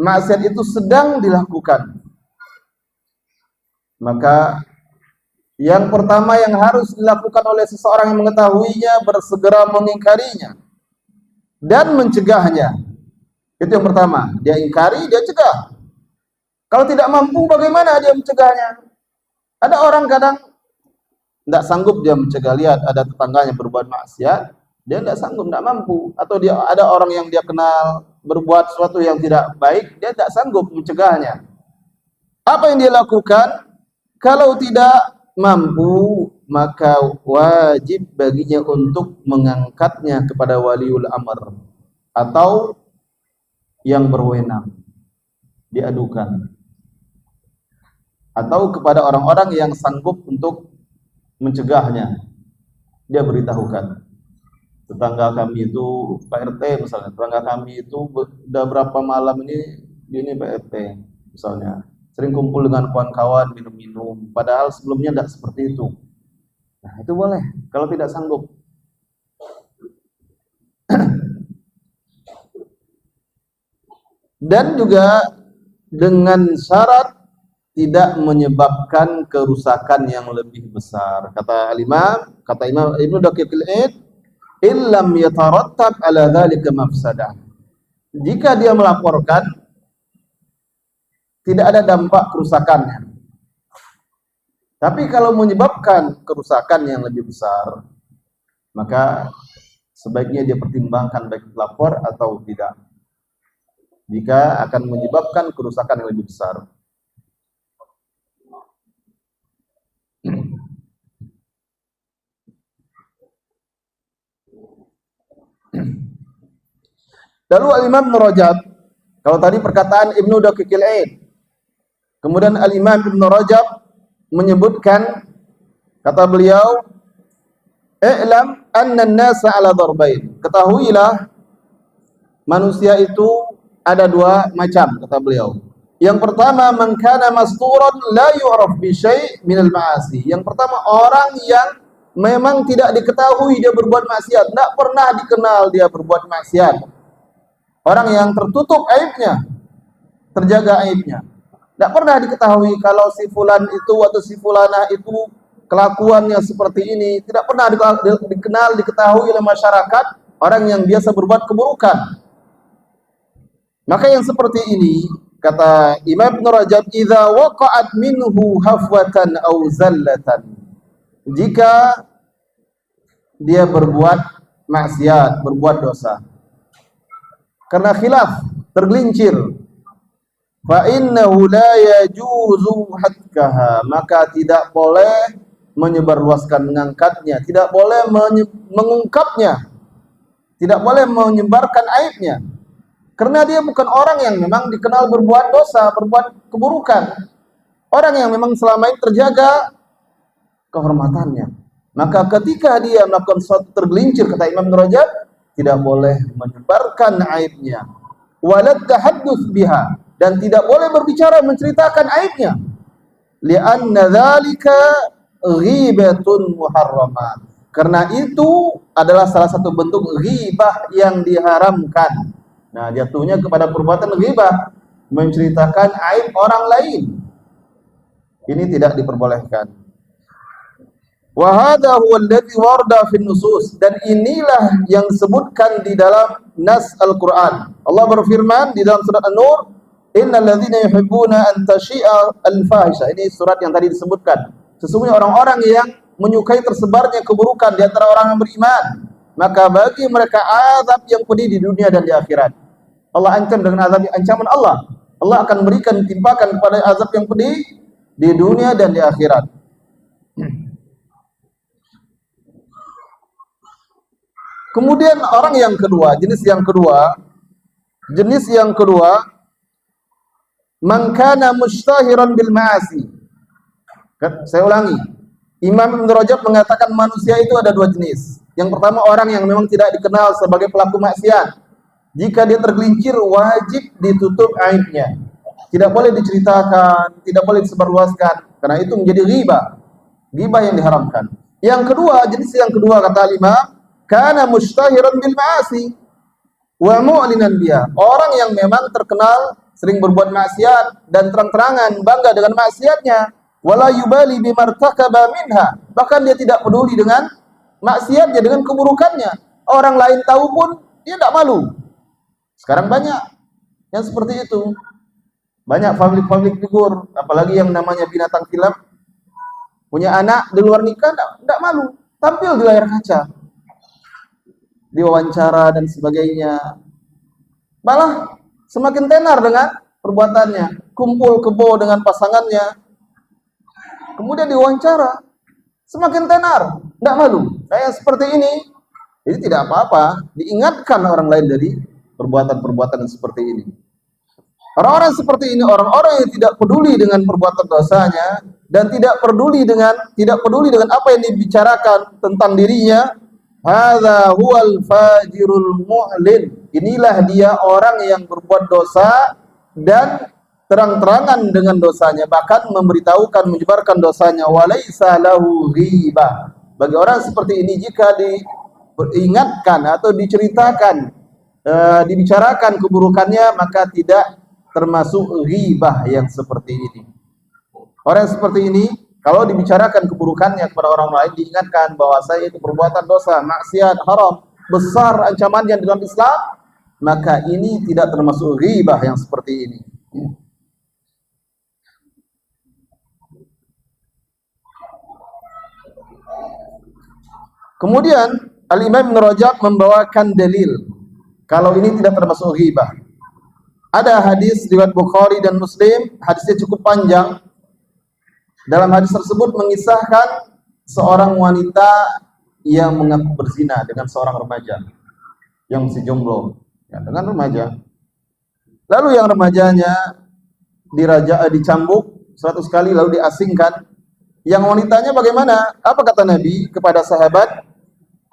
maksiat itu sedang dilakukan, maka yang pertama yang harus dilakukan oleh seseorang yang mengetahuinya, bersegera mengingkarinya dan mencegahnya. Itu yang pertama, dia ingkari, dia cegah. Kalau tidak mampu, bagaimana dia mencegahnya? Ada orang kadang tidak sanggup dia mencegah. Lihat ada tetangganya berbuat maksiat, dia tidak sanggup, tidak mampu. Atau dia ada orang yang dia kenal berbuat sesuatu yang tidak baik, dia tidak sanggup mencegahnya. Apa yang dia lakukan? Kalau tidak mampu, maka wajib baginya untuk mengangkatnya kepada waliul amr atau yang berwenang, diadukan, atau kepada orang-orang yang sanggup untuk mencegahnya. Dia beritahukan, tetangga kami itu Pak RT misalnya, tetangga kami itu udah berapa malam ini Pak RT misalnya sering kumpul dengan kawan-kawan minum-minum, padahal sebelumnya tidak seperti itu. Nah, itu boleh kalau tidak sanggup. Dan juga dengan syarat tidak menyebabkan kerusakan yang lebih besar. Kata Imam Ibnu Daqiqil Aid, illam yatarattab ala dzalika mafsadah. Jika dia melaporkan, tidak ada dampak kerusakannya. Tapi kalau menyebabkan kerusakan yang lebih besar, maka sebaiknya dia pertimbangkan baik lapor atau tidak. Jika akan menyebabkan kerusakan yang lebih besar. Lalu Al-Imam Ibn Rajab, kalau tadi perkataan Ibnu Daqiqil Aid, kemudian Al-Imam Ibn Rajab menyebutkan, kata beliau, i'lam anna an-nasa ala darbain. Ketahuilah manusia itu ada dua macam, kata beliau. Yang pertama, man kana masturan la yu'raf bi syai' min al-ma'asi. Yang pertama, orang yang memang tidak diketahui dia berbuat maksiat, tidak pernah dikenal dia berbuat maksiat. Orang yang tertutup aibnya, terjaga aibnya. Tidak pernah diketahui kalau si fulan itu atau si fulanah itu kelakuannya seperti ini. Tidak pernah dikenal, diketahui oleh masyarakat orang yang biasa berbuat keburukan. Maka yang seperti ini, kata Imam Ibn Rajab, idza waqa'at minhu hafwatan aw zallatan. Jika dia berbuat maksiat, berbuat dosa. Karena khilaf, tergelincir. Fa innahu la yajuzu hatkaha, maka tidak boleh menyebarluaskan, mengangkatnya, tidak boleh mengungkapnya, tidak boleh menyebarkan aibnya. Karena dia bukan orang yang memang dikenal berbuat dosa, berbuat keburukan. Orang yang memang selama ini terjaga kehormatannya. Maka ketika dia melakukan sesuatu tergelincir, kata Imam Rajab, tidak boleh menyebarkan aibnya. Walad tahadduts biha, dan tidak boleh berbicara menceritakan aibnya. Li'anna dzalika ghibatun muharramah. Karena itu adalah salah satu bentuk ghibah yang diharamkan. Nah, jatuhnya kepada perbuatan ghibah, menceritakan aib orang lain. Ini tidak diperbolehkan. Wa hadha huwa alladhi warada fi nusus, dan inilah yang disebutkan di dalam nas Al-Qur'an. Allah berfirman di dalam surat An-Nur, innal ladzina yuhibbuna an tashi'a al-fahisha. Ini surat yang tadi disebutkan. Sesungguhnya orang-orang yang menyukai tersebarnya keburukan di antara orang yang beriman, maka bagi mereka azab yang pedih di dunia dan di akhirat. Allah ancam dengan azab, ancaman Allah. Allah akan berikan, timpakan kepada azab yang pedih di dunia dan di akhirat. Kemudian orang yang kedua, jenis yang kedua, man kana mustahiran bil ma'asi. Saya ulangi. Imam Ibn Rajab mengatakan manusia itu ada dua jenis. Yang pertama, orang yang memang tidak dikenal sebagai pelaku maksiat. Jika dia tergelincir, wajib ditutup aibnya. Tidak boleh diceritakan, tidak boleh disebarluaskan, karena itu menjadi ghibah. Ghibah yang diharamkan. Yang kedua, jenis yang kedua kata Imam, kana mustahiran bil ma'asi wa mu'linan biha. Orang yang memang terkenal sering berbuat maksiat dan terang-terangan bangga dengan maksiatnya. Wala yubali bimartakaba minha, bahkan dia tidak peduli dengan maksiatnya, dengan keburukannya. Orang lain tahu pun dia tidak malu. Sekarang banyak yang seperti itu. Banyak public figure, apalagi yang namanya binatang film, punya anak di luar nikah tidak malu, tampil di layar kaca, diwawancara dan sebagainya. Malah semakin tenar dengan perbuatannya, kumpul kebo dengan pasangannya, kemudian diwawancara, semakin tenar, tidak malu. Kayak seperti ini, jadi tidak apa-apa, diingatkan orang lain dari perbuatan-perbuatan seperti ini. Orang-orang seperti ini, orang-orang yang tidak peduli dengan perbuatan dosanya dan tidak peduli dengan apa yang dibicarakan tentang dirinya. Hadza huwal fajirul mu'lin. Inilah dia orang yang berbuat dosa dan terang-terangan dengan dosanya, bahkan memberitahukan, menyebarkan dosanya. Walaisa lahu ghibah. Bagi orang seperti ini, jika diingatkan atau diceritakan, dibicarakan keburukannya, maka tidak termasuk ghibah yang seperti ini. Orang seperti ini, kalau dibicarakan keburukannya kepada orang lain, diingatkan bahwa saya itu perbuatan dosa, maksiat, haram, besar ancamannya dalam Islam, maka ini tidak termasuk ghibah yang seperti ini. Kemudian Al-Imam Ibn Rajab membawakan dalil kalau ini tidak termasuk ghibah. Ada hadis riwayat Bukhari dan Muslim, hadisnya cukup panjang. Dalam hadis tersebut mengisahkan seorang wanita yang mengaku berzina dengan seorang remaja yang masih jomblo, ya, dengan remaja. Lalu yang remajanya dicambuk 100 kali lalu diasingkan. Yang wanitanya bagaimana? Apa kata Nabi kepada sahabat?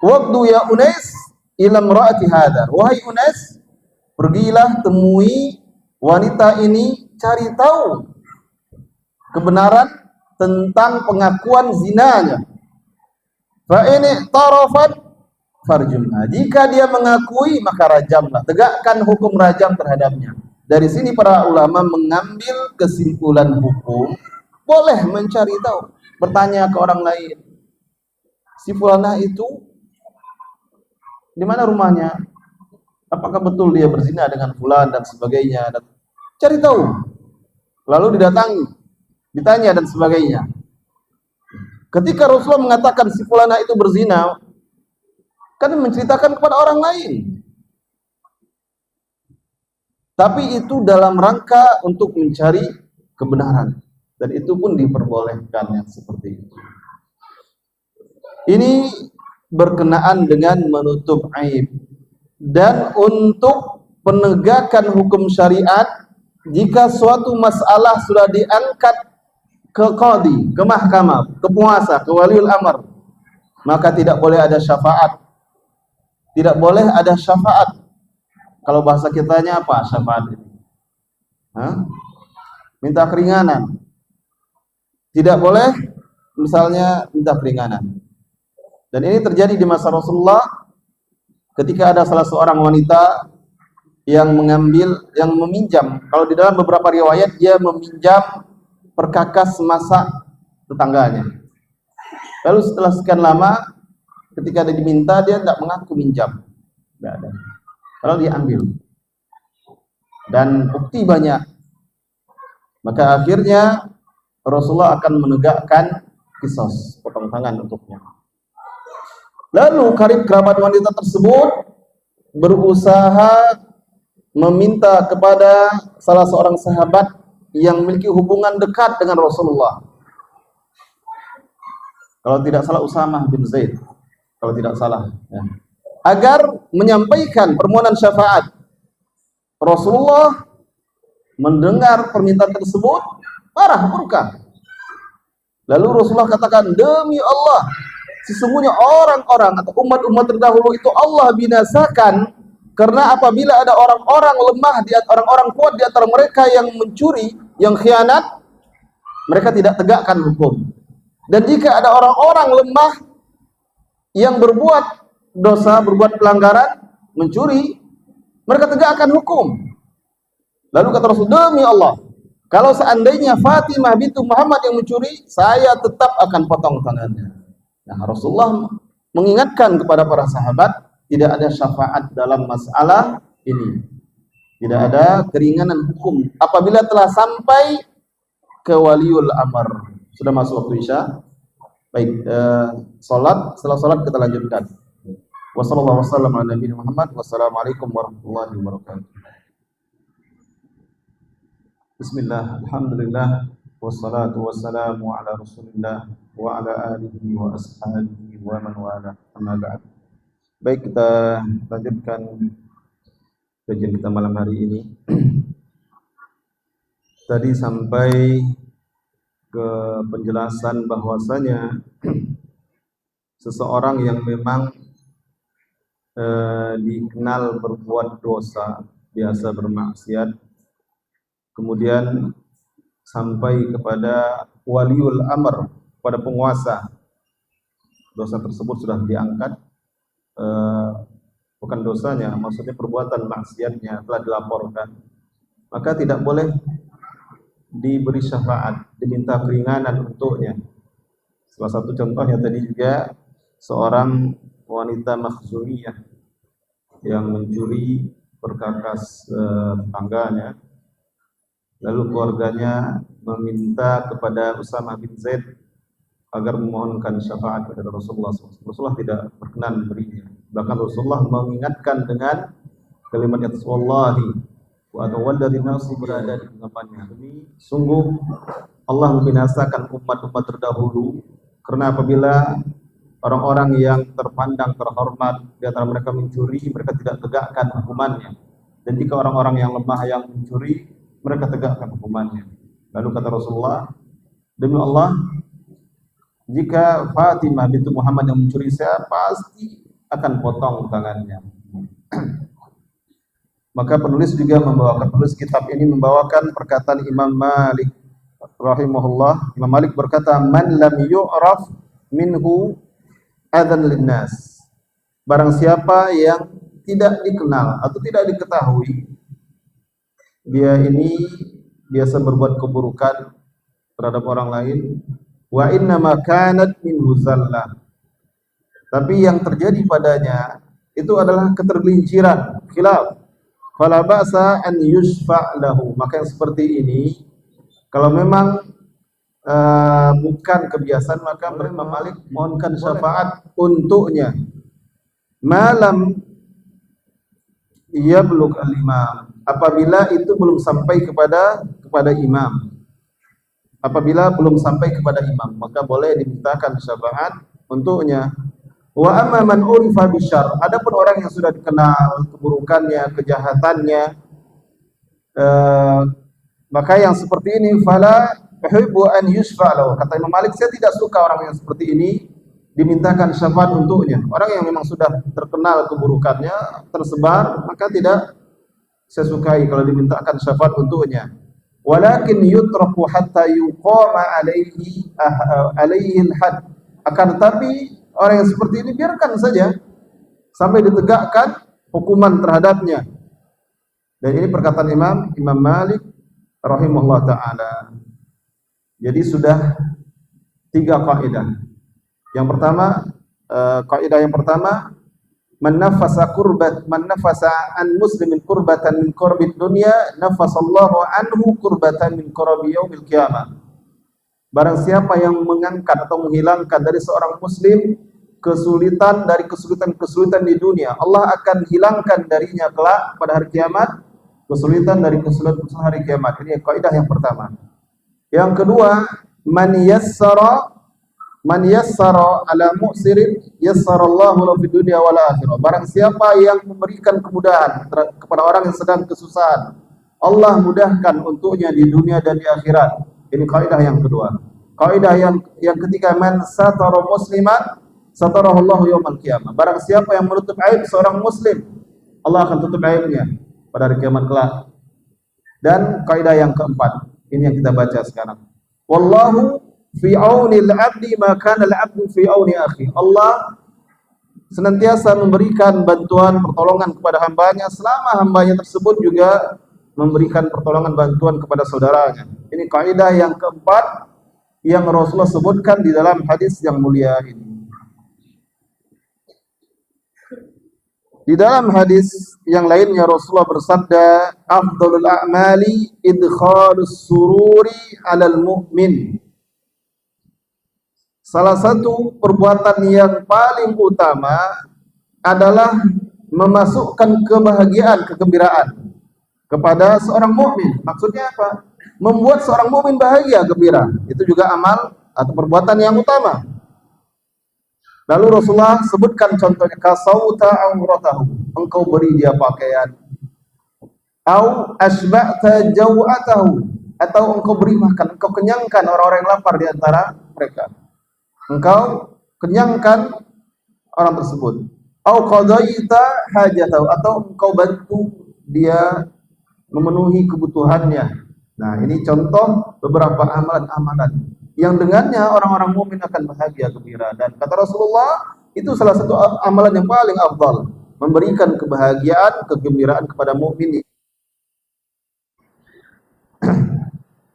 Waqdu ya Unais ila imraati hadha. Wahai Unais, pergilah temui wanita ini, cari tahu kebenaran tentang pengakuan zinanya. Fa ini tarafat farjumha. Jika dia mengakui, maka rajamlah, tegakkan hukum rajam terhadapnya. Dari sini para ulama mengambil kesimpulan hukum, boleh mencari tahu, bertanya ke orang lain. Si fulanah itu di mana rumahnya? Apakah betul dia berzina dengan fulan dan sebagainya? Dan cari tahu. Lalu didatangi, ditanya dan sebagainya. Ketika Rasulullah mengatakan si fulanah itu berzina, kan menceritakan kepada orang lain. Tapi itu dalam rangka untuk mencari kebenaran, dan itu pun diperbolehkan yang seperti itu. Ini berkenaan dengan menutup aib. Dan untuk penegakan hukum syariat, jika suatu masalah sudah diangkat ke qadhi, ke mahkamah, ke penguasa, ke waliul amr, maka tidak boleh ada syafaat. Tidak boleh ada syafaat. Kalau bahasa kitanya apa syafaat ini? Minta keringanan. Tidak boleh misalnya minta keringanan. Dan ini terjadi di masa Rasulullah ketika ada salah seorang wanita yang meminjam. Kalau di dalam beberapa riwayat dia meminjam perkakas masak tetangganya. Lalu setelah sekian lama, ketika dia diminta, dia tidak mengaku minjam. Tidak ada. Kalau dia ambil. Dan bukti banyak. Maka akhirnya Rasulullah akan menegakkan qisas, potong tangan untuknya. Lalu karib kerabat wanita tersebut berusaha meminta kepada salah seorang sahabat yang memiliki hubungan dekat dengan Rasulullah. Kalau tidak salah Usamah bin Zaid, kalau tidak salah, ya, agar menyampaikan permohonan syafaat. Rasulullah mendengar permintaan tersebut, marah, murka. Lalu Rasulullah katakan, demi Allah, sesungguhnya orang-orang atau umat-umat terdahulu itu Allah binasakan karena apabila ada orang-orang lemah, orang-orang kuat di antara mereka yang mencuri, yang khianat, mereka tidak tegakkan hukum. Dan jika ada orang-orang lemah yang berbuat dosa, berbuat pelanggaran, mencuri, mereka tegakkan hukum. Lalu kata Rasul, demi Allah, kalau seandainya Fatimah bintu Muhammad yang mencuri, saya tetap akan potong tangannya. Nah, Rasulullah mengingatkan kepada para sahabat, tidak ada syafaat dalam masalah ini. Tidak ada keringanan hukum apabila telah sampai ke waliul amr. Sudah masuk waktu Isya. Baik, setelah salat kita lanjutkan. Wassallallahu wasallam ala nabiyina Muhammad. Wassalamualaikum warahmatullahi wabarakatuh. Bismillah, alhamdulillah, wassalatu wassalamu ala Rasulillah wa ala alihi wa ashabihi wa man wala. Amma ba'd. Baik, kita lanjutkan kajian kita malam hari ini. Tadi sampai ke penjelasan bahwasanya seseorang yang memang dikenal berbuat dosa, biasa bermaksiat, kemudian sampai kepada waliul amr, pada penguasa, dosa tersebut sudah diangkat, bukan dosanya, maksudnya perbuatan maksiatnya telah dilaporkan, maka tidak boleh diberi syafaat, diminta keringanan untuknya. Salah satu contohnya tadi juga seorang wanita Makhzumiyah yang mencuri perkakas tetangganya, lalu keluarganya meminta kepada Usamah bin Zaid agar memohonkan syafaat kepada Rasulullah SAW. Rasulullah tidak berkenan memberinya. Bahkan Rasulullah mengingatkan dengan kalimat yang wallahi wa atawalladzi nafsi berada di genggamannya. Ini sungguh Allah membinasakan umat-umat terdahulu karena apabila orang-orang yang terpandang terhormat di antara mereka mencuri, mereka tidak tegakkan hukumannya. Dan jika orang-orang yang lemah yang mencuri, mereka tegakkan hukumannya. Lalu kata Rasulullah, demi Allah, jika Fatimah bintu Muhammad yang mencuri, saya pasti akan potong tangannya. Maka penulis kitab ini membawakan perkataan Imam Malik rahimahullah. Imam Malik berkata, man lam yu'raf minhu adzan linnas. Barang siapa yang tidak dikenal atau tidak diketahui, dia ini biasa berbuat keburukan terhadap orang lain, wa inna ma kanat minhu zallah, tapi yang terjadi padanya itu adalah ketergelinciran, khilaf, fala ba'sa an yushfa' lahu. Maka yang seperti ini kalau memang bukan kebiasaan, maka Imam Malik mohonkan syafaat untuknya. malam yablugh al-imam, apabila itu belum sampai kepada imam. Apabila belum sampai kepada imam, maka boleh dimintakan syafaat untuknya. Wa amma man urifa bisyarr, adapun orang yang sudah dikenal keburukannya, kejahatannya, maka yang seperti ini fala uhibbu an yushfa lahu. Kata Imam Malik, saya tidak suka orang yang seperti ini dimintakan syafaat untuknya. Orang yang memang sudah terkenal keburukannya, tersebar, maka tidak saya sukai kalau dimintakan syafaat untuknya. Walakin yutraku hatta yuqama alaihi al-had. Akan tetapi orang yang seperti ini biarkan saja sampai ditegakkan hukuman terhadapnya. Dan ini perkataan Imam Malik rahimahullah taala. Jadi sudah 3 kaidah. Yang pertama, kaidah yang pertama, man nafasa an muslimin kurbatan min kurbid dunya, nafasallahu anhu kurbatan min kurbi yaumil qiyamah. Barang siapa yang mengangkat atau menghilangkan dari seorang muslim kesulitan dari kesulitan di dunia, Allah akan hilangkan darinya kelak pada hari kiamat kesulitan dari kesulitan hari kiamat. Ini kaidah yang pertama. Yang kedua, man yassara ala mu'sirin yassarallahu lahu fid dunya wal akhirah. Barang siapa yang memberikan kemudahan kepada orang yang sedang kesusahan, Allah mudahkan untuknya di dunia dan di akhirat. Ini kaidah yang kedua. Kaidah yang ketiga, man satara musliman satarahu Allah yaumil qiyamah. Barang siapa yang menutup aib seorang muslim, Allah akan tutup aibnya pada hari kiamat kelak. Dan kaidah yang keempat, ini yang kita baca sekarang. Wallahu fi auni al-'abdi ma kana al-'abdu fi auni akhi. Allah senantiasa memberikan bantuan pertolongan kepada hambanya selama hambanya tersebut juga memberikan pertolongan bantuan kepada saudaranya. Ini kaidah yang keempat yang Rasulullah sebutkan di dalam hadis yang mulia ini. Di dalam hadis yang lainnya Rasulullah bersabda, afdhalul a'mali idkhalus sururi 'alal mu'min. Salah satu perbuatan yang paling utama adalah memasukkan kebahagiaan, kegembiraan kepada seorang mukmin. Maksudnya apa? Membuat seorang mukmin bahagia, gembira. Itu juga amal atau perbuatan yang utama. Lalu Rasulullah sebutkan contohnya, kasauta auratahu, engkau beri dia pakaian. Au asba'ta jaw'atahu, atau engkau beri makan, engkau kenyangkan orang-orang yang lapar di antara mereka. Engkau kenyangkan orang tersebut. Au qadaita hajatahu, atau engkau bantu dia memenuhi kebutuhannya. Nah, ini contoh beberapa amalan-amalan yang dengannya orang-orang mukmin akan bahagia, gembira. Dan kata Rasulullah, itu salah satu amalan yang paling afdal, memberikan kebahagiaan, kegembiraan kepada mukmin.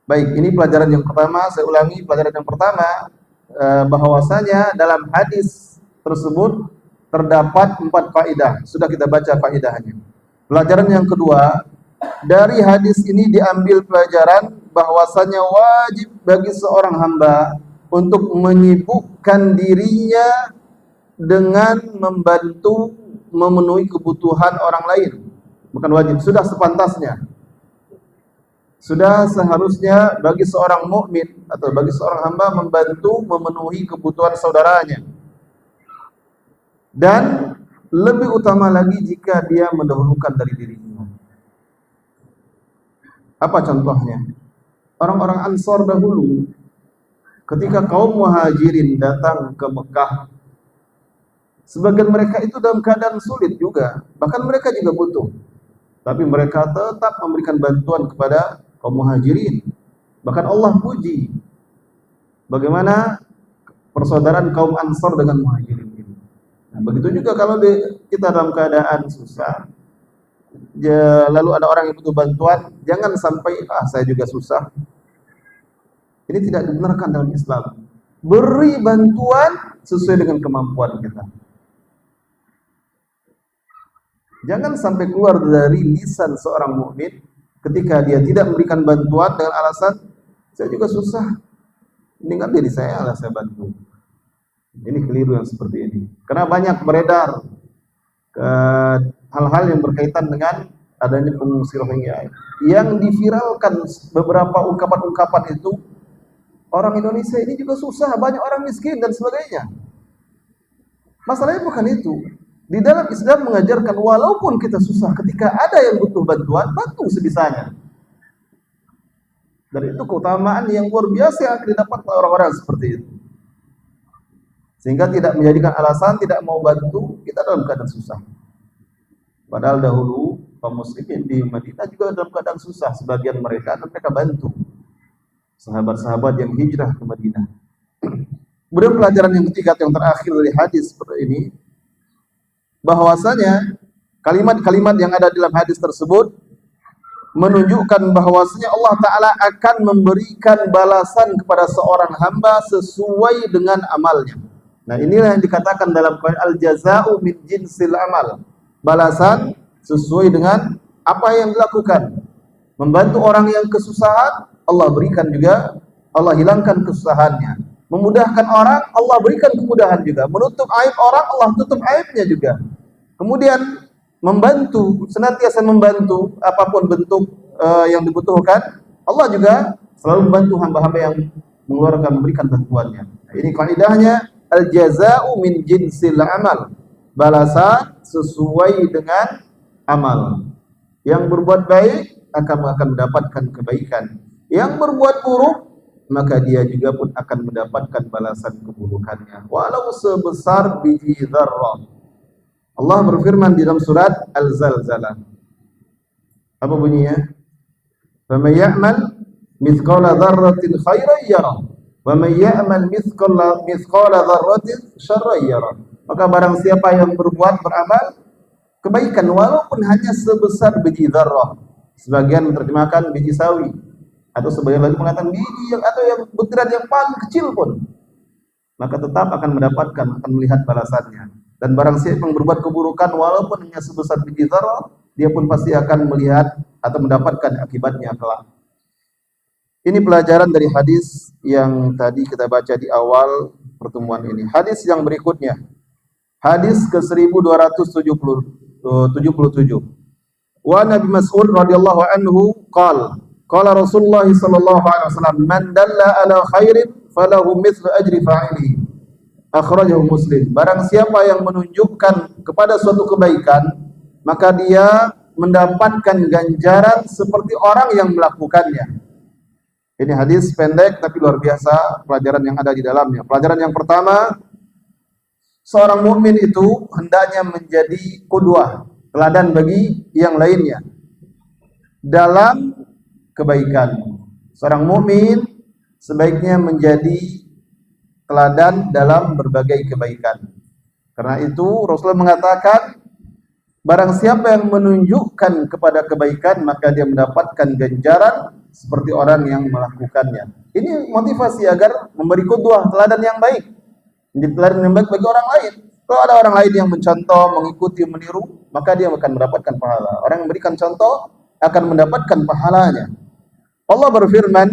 Baik, ini pelajaran yang pertama. Saya ulangi, pelajaran yang pertama, bahwasanya dalam hadis tersebut terdapat 4 kaidah. Sudah kita baca kaidahnya. Pelajaran yang kedua, dari hadis ini diambil pelajaran bahwasanya wajib bagi seorang hamba untuk menyibukkan dirinya dengan membantu memenuhi kebutuhan orang lain. Bukan wajib, sudah sepantasnya. Sudah seharusnya bagi seorang mukmin atau bagi seorang hamba membantu memenuhi kebutuhan saudaranya. Dan lebih utama lagi jika dia mendahulukan dari dirinya. Apa contohnya? Orang-orang Ansor dahulu, ketika kaum Muhajirin datang ke Mekah, sebagian mereka itu dalam keadaan sulit juga, bahkan mereka juga butuh. Tapi mereka tetap memberikan bantuan kepada kaum Muhajirin. Bahkan Allah puji bagaimana persaudaraan kaum Ansor dengan Muhajirin ini. Nah, begitu juga kalau kita dalam keadaan susah, lalu ada orang yang butuh bantuan, jangan sampai saya juga susah. Ini tidak dibenarkan dalam Islam. Beri bantuan sesuai dengan kemampuan kita. Jangan sampai keluar dari lisan seorang mukmin ketika dia tidak memberikan bantuan dengan alasan saya juga susah. Meninggal diri saya, saya bantu. Ini keliru yang seperti ini. Karena banyak beredar hal-hal yang berkaitan dengan adanya pengungsi Rohingya. Yang diviralkan beberapa ungkapan-ungkapan itu, orang Indonesia ini juga susah, banyak orang miskin dan sebagainya. Masalahnya bukan itu. Di dalam Islam mengajarkan walaupun kita susah, ketika ada yang butuh bantuan, bantu sebisanya. Dan itu keutamaan yang luar biasa yang akan didapat oleh orang-orang seperti itu. Sehingga tidak menjadikan alasan tidak mau bantu kita dalam keadaan susah. Padahal dahulu kaum muslimin di Madinah juga dalam keadaan susah, sebagian mereka dan mereka bantu sahabat-sahabat yang hijrah ke Madinah. Kemudian pelajaran yang ketiga yang terakhir dari hadis seperti ini, bahwasanya kalimat-kalimat yang ada dalam hadis tersebut menunjukkan bahwasanya Allah Ta'ala akan memberikan balasan kepada seorang hamba sesuai dengan amalnya. Nah, inilah yang dikatakan dalam Quran, al-jaza'u min jinsil amal. Balasan sesuai dengan apa yang dilakukan. Membantu orang yang kesusahan, Allah berikan juga, Allah hilangkan kesusahannya. Memudahkan orang, Allah berikan kemudahan juga. Menutup aib orang, Allah tutup aibnya juga. Kemudian membantu, senantiasa membantu apapun bentuk yang dibutuhkan, Allah juga selalu membantu hamba-hamba yang mengeluarkan, memberikan bantuannya. Nah, ini kaidahnya, al-jaza'u min jinsil amal. Balasan sesuai dengan amal. Yang berbuat baik akan mendapatkan kebaikan. Yang berbuat buruk, maka dia juga pun akan mendapatkan balasan keburukannya, walau sebesar biji dzarrah. Allah berfirman di dalam surat Al-Zalzalah. Apa bunyinya? "Faman ya'mal mithqala dzarratin khairan yarah, wa man ya'mal mithqala dzarratin syarran yarah." Maka barang siapa yang beramal kebaikan walaupun hanya sebesar biji dzarrah. Sebagian menerjemahkan biji sawi, atau sebagian lagi mengatakan biji yang butiran yang paling kecil pun, maka tetap akan mendapatkan, akan melihat balasannya. Dan barang siapa yang berbuat keburukan walaupun hanya sebesar biji dzarrah, dia pun pasti akan melihat atau mendapatkan akibatnya kelak. Ini pelajaran dari hadis yang tadi kita baca di awal pertemuan ini. Hadis yang berikutnya, hadis ke 1277. Wa Nabi Mas'ud radhiyallahu anhu qala Rasulullah sallallahu alaihi wasallam, "Man dalla ala khairin falahu mithlu ajri fa'ilihi." Akhrajahu Muslim. Barang siapa yang menunjukkan kepada suatu kebaikan, maka dia mendapatkan ganjaran seperti orang yang melakukannya. Ini hadis pendek tapi luar biasa pelajaran yang ada di dalamnya. Pelajaran yang pertama, seorang mukmin itu hendaknya menjadi qudwah, teladan bagi yang lainnya dalam kebaikan. Seorang mukmin sebaiknya menjadi teladan dalam berbagai kebaikan. Karena itu Rasulullah mengatakan, barang siapa yang menunjukkan kepada kebaikan, maka dia mendapatkan ganjaran seperti orang yang melakukannya. Ini motivasi agar memberi qudwah, teladan yang baik. Menjadi teladan yang baik bagi orang lain. Kalau ada orang lain yang mencontoh, mengikuti, meniru, maka dia akan mendapatkan pahala. Orang yang memberikan contoh akan mendapatkan pahalanya. Allah berfirman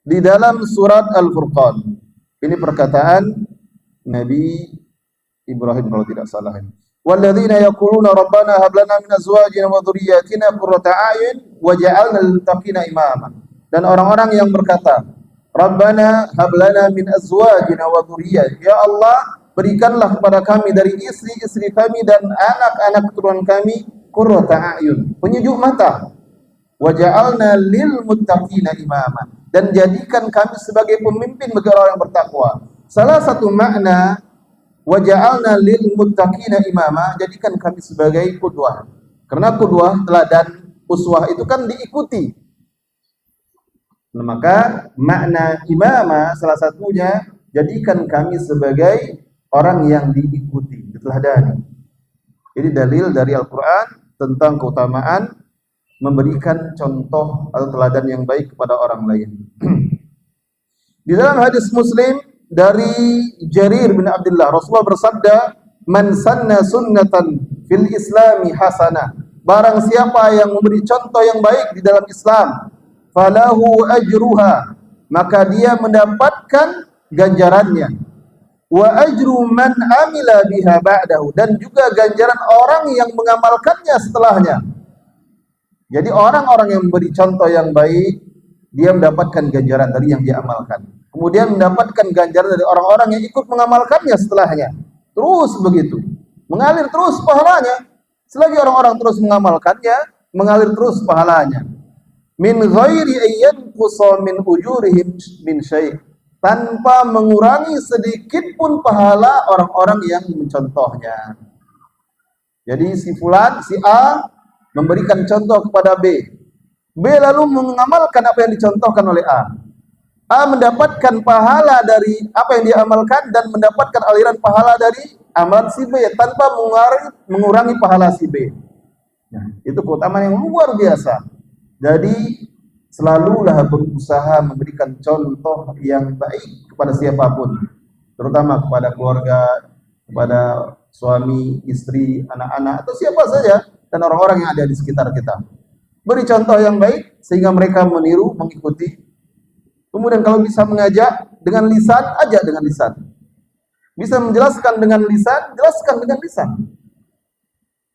di dalam surat Al-Furqan. Ini perkataan Nabi Ibrahim kalau tidak salah ini. Walladzina yaquluna rabbana hab lana min azwajina wa dhurriyyatina qurrata a'yun waj'alna lil muttaqina imama. Dan orang-orang yang berkata, Rabbana hab lana min azwajina wa dhurriyyatina. Ya Allah, berikanlah kepada kami dari istri-istri kami dan anak-anak keturunan kami qurrata a'yun, penyejuk mata. Waja'alna lil muttaqina imama. Dan jadikan kami sebagai pemimpin bagi orang yang bertakwa. Salah satu makna waja'alna lil muttaqina imama, jadikan kami sebagai qudwah. Karena qudwah, teladan, uswah itu kan diikuti. Nah, maka makna imama salah satunya jadikan kami sebagai orang yang diikuti, diteladani. Ini dalil dari Al-Qur'an tentang keutamaan memberikan contoh atau teladan yang baik kepada orang lain. Di dalam hadis Muslim dari Jarir bin Abdullah, Rasulullah bersabda, "Man sanna sunnatan fil Islami hasanah." Barang siapa yang memberi contoh yang baik di dalam Islam, falahu ajruha, maka dia mendapatkan ganjarannya. wa ajru man amila biha ba'dahu, dan juga ganjaran orang yang mengamalkannya setelahnya. Jadi orang-orang yang memberi contoh yang baik, dia mendapatkan ganjaran dari yang dia amalkan. Kemudian mendapatkan ganjaran dari orang-orang yang ikut mengamalkannya setelahnya. Terus begitu, mengalir terus pahalanya. Selagi orang-orang terus mengamalkannya, mengalir terus pahalanya. Min ghairi ayyan qusa min ujurihim min syai', tanpa mengurangi sedikit pun pahala orang-orang yang mencontohnya. Jadi si fulan, si A memberikan contoh kepada B. B lalu mengamalkan apa yang dicontohkan oleh A. A mendapatkan pahala dari apa yang dia amalkan dan mendapatkan aliran pahala dari amalan si B tanpa mengurangi pahala si B. Nah, itu keutamaan yang luar biasa. Jadi selalulah berusaha memberikan contoh yang baik kepada siapapun, terutama kepada keluarga, kepada suami, istri, anak-anak, atau siapa saja, dan orang-orang yang ada di sekitar kita. Beri contoh yang baik sehingga mereka meniru, mengikuti. Kemudian kalau bisa mengajak dengan lisan, ajak dengan lisan. Bisa menjelaskan dengan lisan, jelaskan dengan lisan.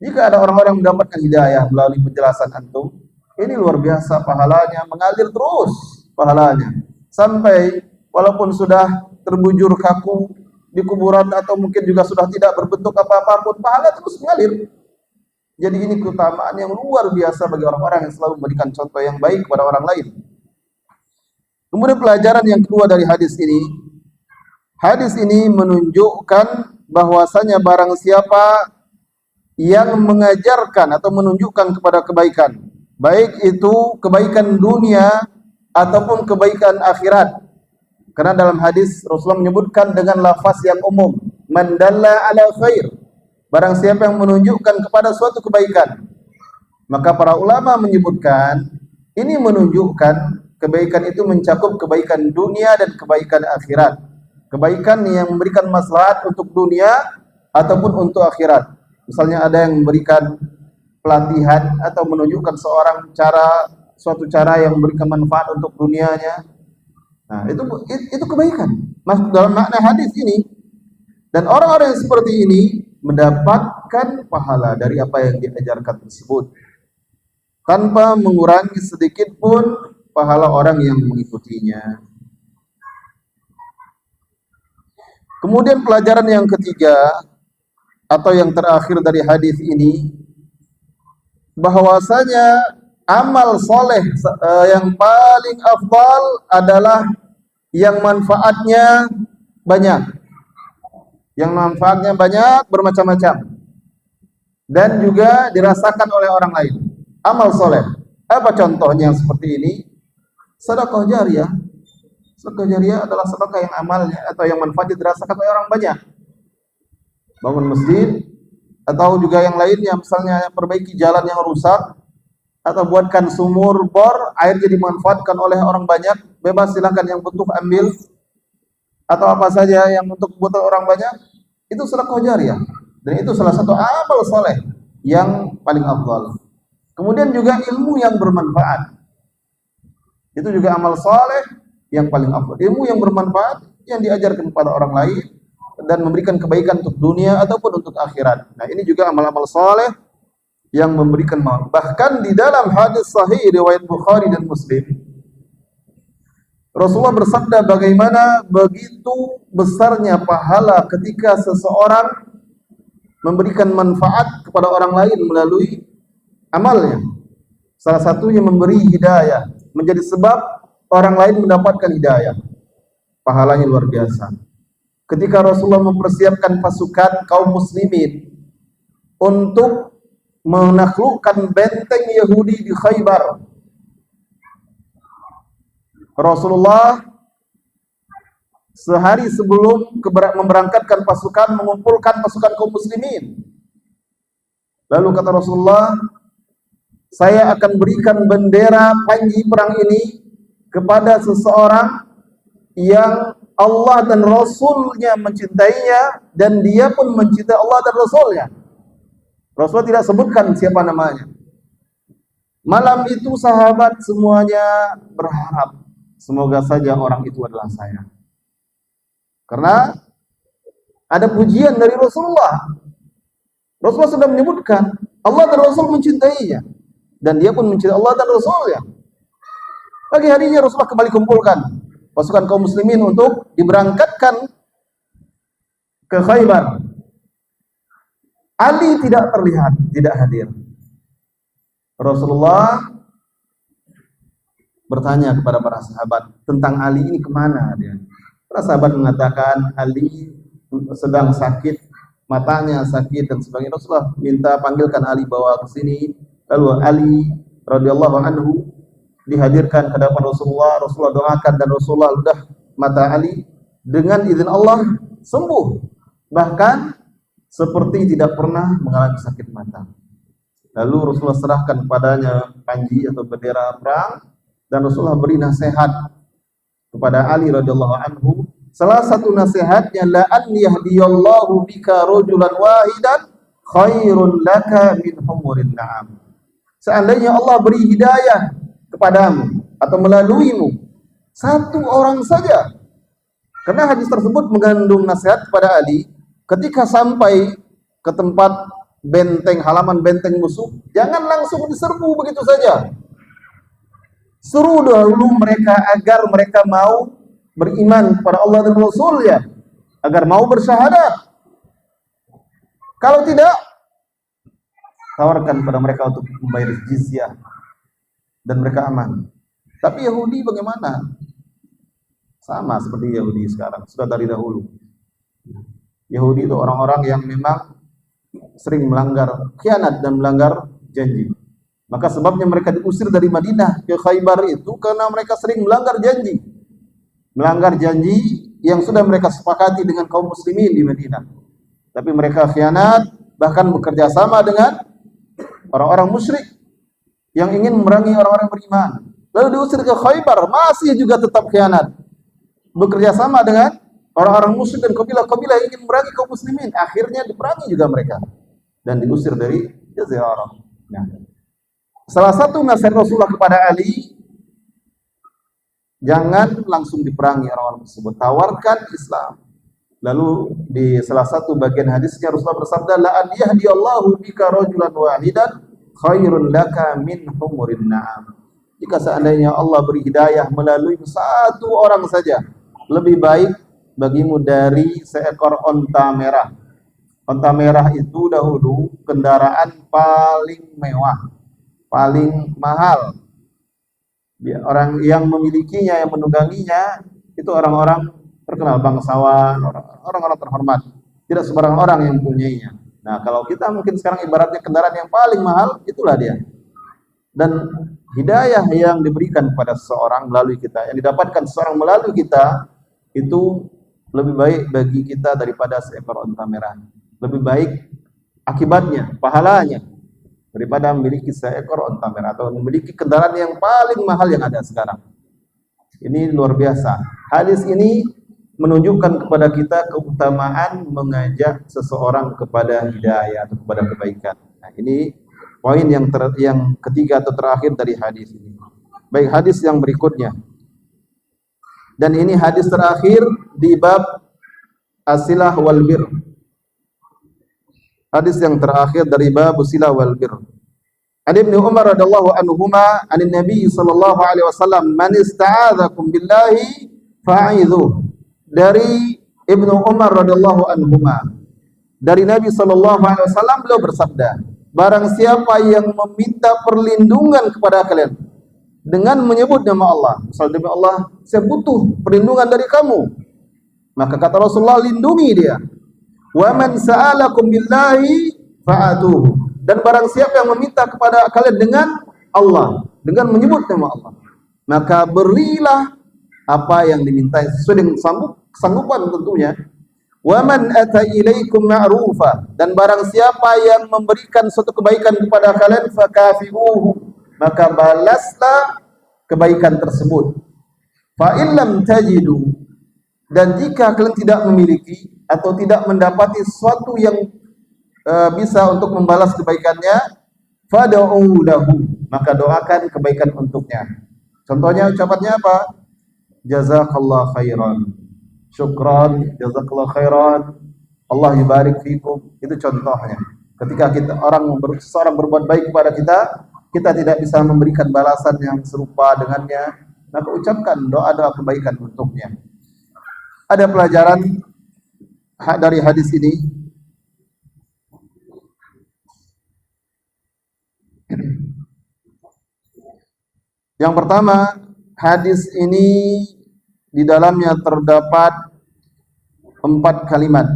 Jika ada orang-orang yang mendapatkan hidayah melalui penjelasan antum, ini luar biasa pahalanya, mengalir terus pahalanya. Sampai walaupun sudah terbujur kaku di kuburan atau mungkin juga sudah tidak berbentuk apa-apa pun, pahala terus mengalir. Jadi ini keutamaan yang luar biasa bagi orang-orang yang selalu memberikan contoh yang baik kepada orang lain. Kemudian pelajaran yang kedua dari hadis ini menunjukkan bahwasanya barang siapa yang mengajarkan atau menunjukkan kepada kebaikan, baik itu kebaikan dunia ataupun kebaikan akhirat. Karena dalam hadis Rasulullah menyebutkan dengan lafaz yang umum, man dalla ala khair, barang siapa yang menunjukkan kepada suatu kebaikan. Maka para ulama menyebutkan ini menunjukkan kebaikan itu mencakup kebaikan dunia dan kebaikan akhirat. Kebaikan yang memberikan maslahat untuk dunia ataupun untuk akhirat. Misalnya ada yang memberikan pelatihan atau menunjukkan suatu cara yang memberikan manfaat untuk dunianya. Nah, itu kebaikan. Masuk dalam makna hadis ini. Dan orang-orang yang seperti ini mendapatkan pahala dari apa yang diajarkan tersebut, tanpa mengurangi sedikit pun pahala orang yang mengikutinya. Kemudian pelajaran yang ketiga atau yang terakhir dari hadis ini, bahwasanya amal soleh yang paling afdal adalah yang manfaatnya banyak. Yang manfaatnya banyak, bermacam-macam, dan juga dirasakan oleh orang lain. Amal soleh, apa contohnya yang seperti ini? Sedekah jariyah. Sedekah jariyah adalah sedekah yang amalnya atau yang manfaatnya dirasakan oleh orang banyak. Bangun masjid, atau juga yang lainnya, misalnya perbaiki jalan yang rusak, atau buatkan sumur bor, air jadi dimanfaatkan oleh orang banyak, bebas silakan yang butuh ambil, atau apa saja yang untuk kebutuhan orang banyak, itu sedekah jariyah. Dan itu salah satu amal soleh yang paling afdal. Kemudian juga ilmu yang bermanfaat, itu juga amal soleh yang paling afdal. Ilmu yang bermanfaat yang diajarkan kepada orang lain dan memberikan kebaikan untuk dunia ataupun untuk akhirat. Nah, ini juga amal-amal soleh yang memberikan manfaat. Bahkan di dalam hadis sahih riwayat Bukhari dan Muslim, Rasulullah bersabda bagaimana begitu besarnya pahala ketika seseorang memberikan manfaat kepada orang lain melalui amalnya. Salah satunya memberi hidayah, menjadi sebab orang lain mendapatkan hidayah. Pahalanya luar biasa. Ketika Rasulullah mempersiapkan pasukan kaum muslimin untuk menaklukkan benteng Yahudi di Khaybar, Rasulullah sehari sebelum memberangkatkan pasukan, mengumpulkan pasukan kaum muslimin. Lalu kata Rasulullah, saya akan berikan bendera panji perang ini kepada seseorang yang Allah dan Rasulnya mencintainya, dan dia pun mencintai Allah dan Rasulnya. Rasulullah tidak sebutkan siapa namanya. Malam itu sahabat semuanya berharap, semoga saja orang itu adalah saya. Karena Ada pujian dari Rasulullah. Rasulullah sudah menyebutkan Allah dan Rasul mencintainya, dan dia pun mencintai Allah dan Rasulnya. Pagi harinya Rasulullah kembali kumpulkan pasukan kaum muslimin untuk diberangkatkan ke Khaybar. Ali tidak terlihat, tidak hadir. Rasulullah bertanya kepada para sahabat tentang Ali ini kemana dia. Para sahabat mengatakan Ali sedang sakit, matanya sakit dan sebagainya. Rasulullah minta panggilkan Ali, bawa ke sini. Lalu Ali radhiyallahu anhu dihadirkan ke hadapan Rasulullah. Rasulullah doakan dan Rasulullah ludah mata Ali dengan izin Allah sembuh, bahkan seperti tidak pernah mengalami sakit mata. Lalu Rasulullah serahkan kepadanya panji atau bendera perang, dan Rasulullah beri nasihat kepada Ali radhiyallahu anhu. Salah satu nasihatnya, la an yahdiyallahu bika rajulan wahidan khairun laka min humurin na'am. Seandainya Allah beri hidayah kepadamu atau melaluimu satu orang saja. Karena hadis tersebut mengandung nasihat kepada Ali, ketika sampai ke tempat benteng, halaman benteng musuh, jangan langsung diserbu begitu saja. Suruh dahulu mereka agar mereka mau beriman kepada Allah dan Rasul-Nya, agar mau bersyahadat. Kalau tidak, tawarkan kepada mereka untuk membayar jizyah dan mereka aman. Tapi Yahudi bagaimana? Sama seperti Yahudi sekarang, sudah dari dahulu. Yahudi itu orang-orang yang memang sering melanggar khianat dan melanggar janji. Maka sebabnya mereka diusir dari Madinah ke Khaybar itu karena mereka sering melanggar janji. Melanggar janji yang sudah mereka sepakati dengan kaum muslimin di Madinah. Tapi mereka khianat, bahkan bekerja sama dengan orang-orang musyrik yang ingin memerangi orang-orang beriman. Lalu diusir ke Khaybar, masih juga tetap khianat. Bekerja sama dengan orang-orang musyrik dan kabilah-kabilah yang ingin memerangi kaum muslimin. Akhirnya diperangi juga mereka dan diusir dari Jazirah Arab. Nah, salah satu nasihat Rasulullah kepada Ali, jangan langsung diperangi orang-orang tersebut, tawarkan Islam. Lalu di salah satu bagian hadisnya Rasulullah bersabda, la an yahdiyallahu bika rajulan wahidan khairun laka min humurin na'am. Jika seandainya Allah beri hidayah melalui satu orang saja, lebih baik bagimu dari seekor onta merah. Onta merah itu dahulu kendaraan paling mewah, paling mahal. Orang yang memilikinya, yang menungganginya itu orang-orang terkenal, bangsawan, orang-orang terhormat. Tidak sembarang orang yang mempunyainya. Nah, kalau kita mungkin sekarang ibaratnya kendaraan yang paling mahal, itulah dia. Dan hidayah yang diberikan kepada seseorang melalui kita, yang didapatkan seseorang melalui kita, itu lebih baik bagi kita daripada seekor onta merah. Lebih baik akibatnya, pahalanya, daripada memiliki seekor onta merah atau memiliki kendaraan yang paling mahal yang ada sekarang. Ini luar biasa. Hadis ini menunjukkan kepada kita keutamaan mengajak seseorang kepada hidayah atau kepada kebaikan. Nah, ini poin yang ketiga atau terakhir dari hadis ini. Baik, hadis yang berikutnya. Dan ini hadis terakhir di bab asilah wal bir. Hadis yang terakhir dari bab asilah wal bir. An Ibnu Umar radhiyallahu anhuma anin Nabi sallallahu alaihi wasallam, man ista'adzakum billahi fa'idhu. Dari Ibnu Umar radhiyallahu anhuma, dari Nabi sallallahu alaihi wasallam, beliau bersabda, barang siapa yang meminta perlindungan kepada kalian dengan menyebut nama Allah, misal demi Allah, saya butuh perlindungan dari kamu, maka kata Rasulullah, lindungi dia. Wa man sa'alakum billahi fa'atuhu. Dan barang siapa yang meminta kepada kalian dengan Allah, dengan menyebut nama Allah, maka berilah apa yang dimintai sesuai dengan kesanggupan tentunya. Wa man ata ilaikum ma'rufa. Dan barang siapa yang memberikan suatu kebaikan kepada kalian, fakafi'uhu, maka balaslah kebaikan tersebut. Fa illam tajidu. Dan jika kalian tidak memiliki atau tidak mendapati sesuatu yang bisa untuk membalas kebaikannya, fad'u lahu, maka doakan kebaikan untuknya. Contohnya ucapannya apa? Jazakallah khairan, syukran, jazakallah khairan, Allah yubarik fikum. Itu contohnya. Ketika seorang berbuat baik kepada kita, kita tidak bisa memberikan balasan yang serupa dengannya, maka ucapkan doa-doa kebaikan untuknya. Ada pelajaran dari hadis ini. Yang pertama, hadis ini di dalamnya terdapat 4 kalimat.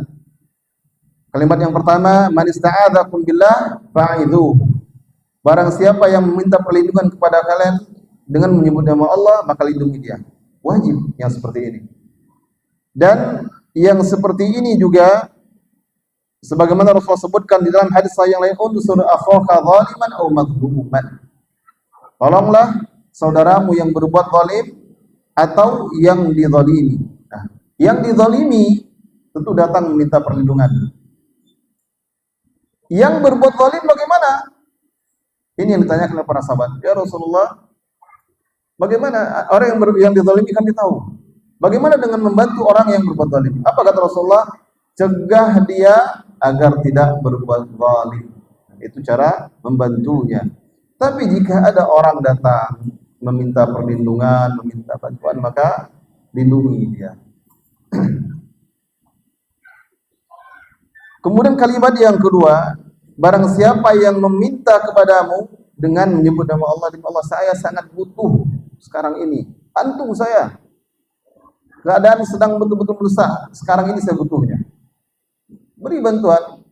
Kalimat yang pertama, man ista'adzakum billah fa'idzuhu. Barang siapa yang meminta perlindungan kepada kalian dengan menyebut nama Allah, maka lindungi dia. Wajib yang seperti ini. Dan yang seperti ini juga sebagaimana Rasulullah sebutkan di dalam hadis yang lain, unsur akhaka zaliman aw madhluman. Tolonglah saudaramu yang berbuat zalim atau yang dizalimi. Nah, yang dizalimi tentu datang meminta perlindungan. Yang berbuat zalim bagaimana? Ini yang ditanyakan oleh para sahabat. Ya Rasulullah, bagaimana orang yang dizalimi kami tahu. Bagaimana dengan membantu orang yang berbuat zalim? Apa kata Rasulullah? Cegah dia agar tidak berbuat zalim. Itu cara membantunya. Tapi jika ada orang datang meminta perlindungan, meminta bantuan, maka lindungi dia. Kemudian kalimat yang kedua, barang siapa yang meminta kepadamu dengan menyebut nama Allah, saya sangat butuh sekarang ini. Bantu saya. Keadaan sedang betul-betul mendesak. Sekarang ini saya butuhnya. Beri bantuan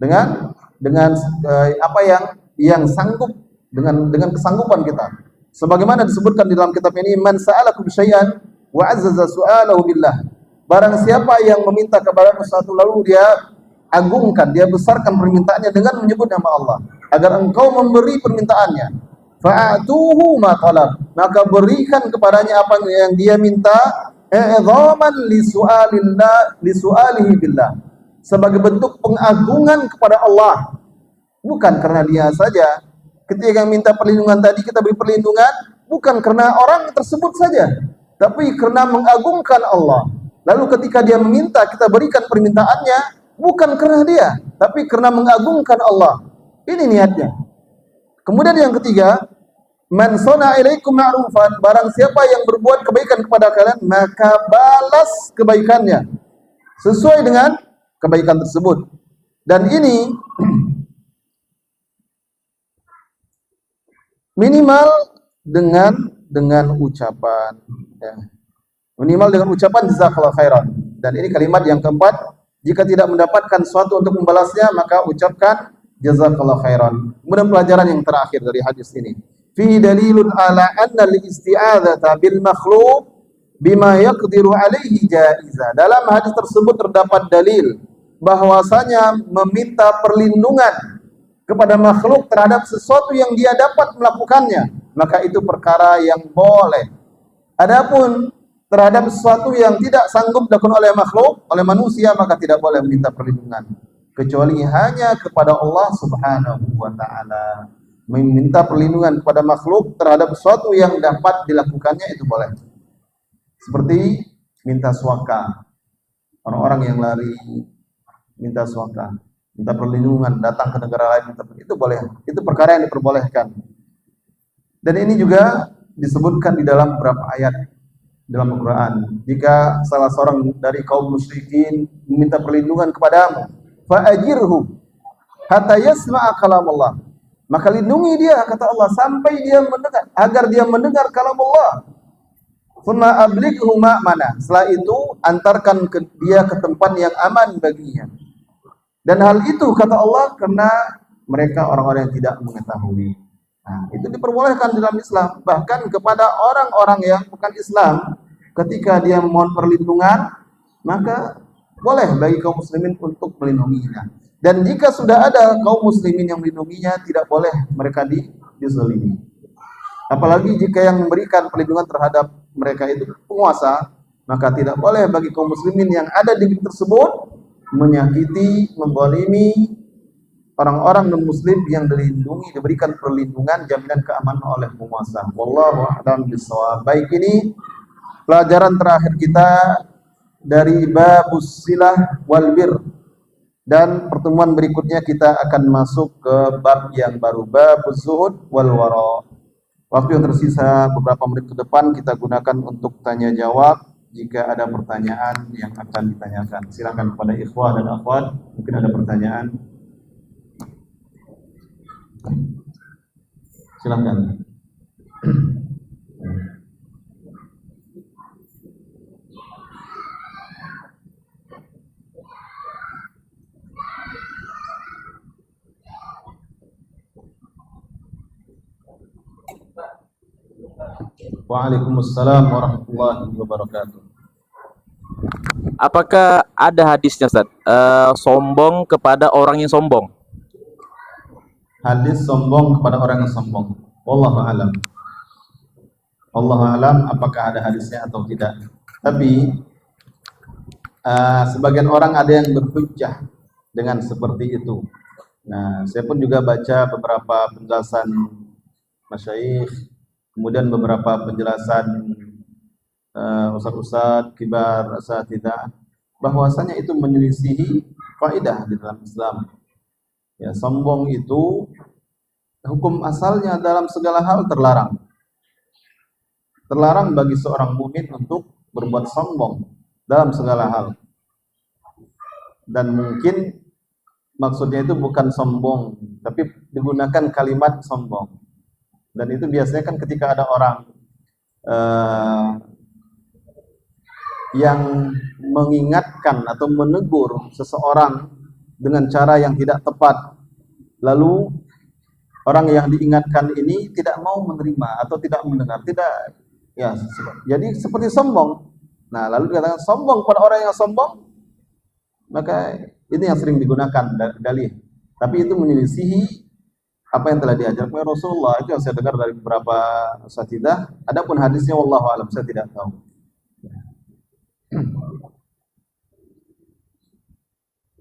dengan apa yang sanggup, dengan kesanggupan kita. Sebagaimana disebutkan di dalam kitab ini, man sa'alakum syai'an wa azzaza su'alahu billah. Barang siapa yang meminta kepada sesuatu lalu dia agungkan, dia besarkan permintaannya dengan menyebut nama Allah, agar engkau memberi permintaannya. Fa'atuhu ma talab, maka berikan kepadanya apa yang dia minta, i'dhaman li su'alihi billah, sebagai bentuk pengagungan kepada Allah, bukan karena dia saja. Ketika minta perlindungan tadi kita beri perlindungan bukan karena orang tersebut saja, tapi karena mengagungkan Allah. Lalu ketika dia meminta kita berikan permintaannya bukan karena dia, tapi karena mengagungkan Allah. Ini niatnya. Kemudian yang ketiga, man sona ilaikum ma'rufan, barang siapa yang berbuat kebaikan kepada kalian, maka balas kebaikannya sesuai dengan kebaikan tersebut. Dan ini minimal dengan ucapan, ya. Minimal dengan ucapan jazakallahu khairan. Dan ini kalimat yang keempat, jika tidak mendapatkan sesuatu untuk membalasnya, maka ucapkan jazakallahu khairan. Kemudian pelajaran yang terakhir dari hadis ini, fi dalilun ala anna al-isti'adzata bil makhluq bima yaqdiru alaihi jaiza. Dalam hadis tersebut terdapat dalil bahwasanya meminta perlindungan kepada makhluk terhadap sesuatu yang dia dapat melakukannya, maka itu perkara yang boleh. Adapun terhadap sesuatu yang tidak sanggup dilakukan oleh makhluk, oleh manusia, maka tidak boleh meminta perlindungan, kecuali hanya kepada Allah Subhanahu wa ta'ala. Meminta perlindungan kepada makhluk terhadap sesuatu yang dapat dilakukannya itu boleh. Seperti minta suaka. Orang-orang yang lari minta suaka, minta perlindungan, datang ke negara lain, itu boleh. Itu perkara yang diperbolehkan. Dan ini juga disebutkan di dalam beberapa ayat dalam Al-Quran. Jika salah seorang dari kaum musyrikin meminta perlindungan kepadamu, fa'ajirhu hatta yasma'a kalam Allah, maka lindungi dia, kata Allah, sampai dia mendengar, agar dia mendengar kalam Allah. Thumma ablighu ma'mana, setelah itu antarkan dia ke tempat yang aman baginya. Dan hal itu, kata Allah, karena mereka orang-orang yang tidak mengetahui. Nah, itu diperbolehkan dalam Islam. Bahkan kepada orang-orang yang bukan Islam, ketika dia memohon perlindungan, maka boleh bagi kaum muslimin untuk melindunginya. Dan jika sudah ada kaum muslimin yang melindunginya, tidak boleh mereka dizalimi. Apalagi jika yang memberikan perlindungan terhadap mereka itu penguasa, maka tidak boleh bagi kaum muslimin yang ada di negeri tersebut menyakiti, menzalimi orang-orang non-muslim yang dilindungi, diberikan perlindungan, jaminan keamanan oleh penguasa. Wallahu a'lam bishawab. Baik, ini pelajaran terakhir kita dari babus silah wal bir. Dan pertemuan berikutnya kita akan masuk ke bab yang baru, bab zuhud wal wara. Waktu yang tersisa beberapa menit ke depan kita gunakan untuk tanya jawab jika ada pertanyaan yang akan ditanyakan. Silakan kepada ikhwah dan akhwat, mungkin ada pertanyaan. Silakan. Waalaikumsalam warahmatullahi wabarakatuh. Apakah ada hadisnya, Ustaz? Sombong kepada orang yang sombong. Hadis sombong kepada orang yang sombong. Wallahu a'lam. Wallahu a'lam apakah ada hadisnya atau tidak. Tapi sebagian orang ada yang berhujjah dengan seperti itu. Nah, saya pun juga baca beberapa penjelasan masyayikh, kemudian beberapa penjelasan ustaz-ustaz kibar asatidzah, bahwasanya itu menyelisihi kaidah di dalam Islam. Ya, sombong itu hukum asalnya dalam segala hal terlarang. Terlarang bagi seorang mukmin untuk berbuat sombong dalam segala hal. Dan mungkin maksudnya itu bukan sombong, tapi digunakan kalimat sombong. Dan itu biasanya kan ketika ada orang yang mengingatkan atau menegur seseorang dengan cara yang tidak tepat, lalu orang yang diingatkan ini tidak mau menerima atau tidak mendengar, tidak, ya, jadi seperti sombong. Nah, lalu dikatakan sombong pada orang yang sombong, maka ini yang sering digunakan dalih. Tapi itu menyelisihi apa yang telah diajarkan oleh Rasulullah. Itu yang saya dengar dari beberapa asatidzah. Adapun hadisnya wallahu alam saya tidak tahu.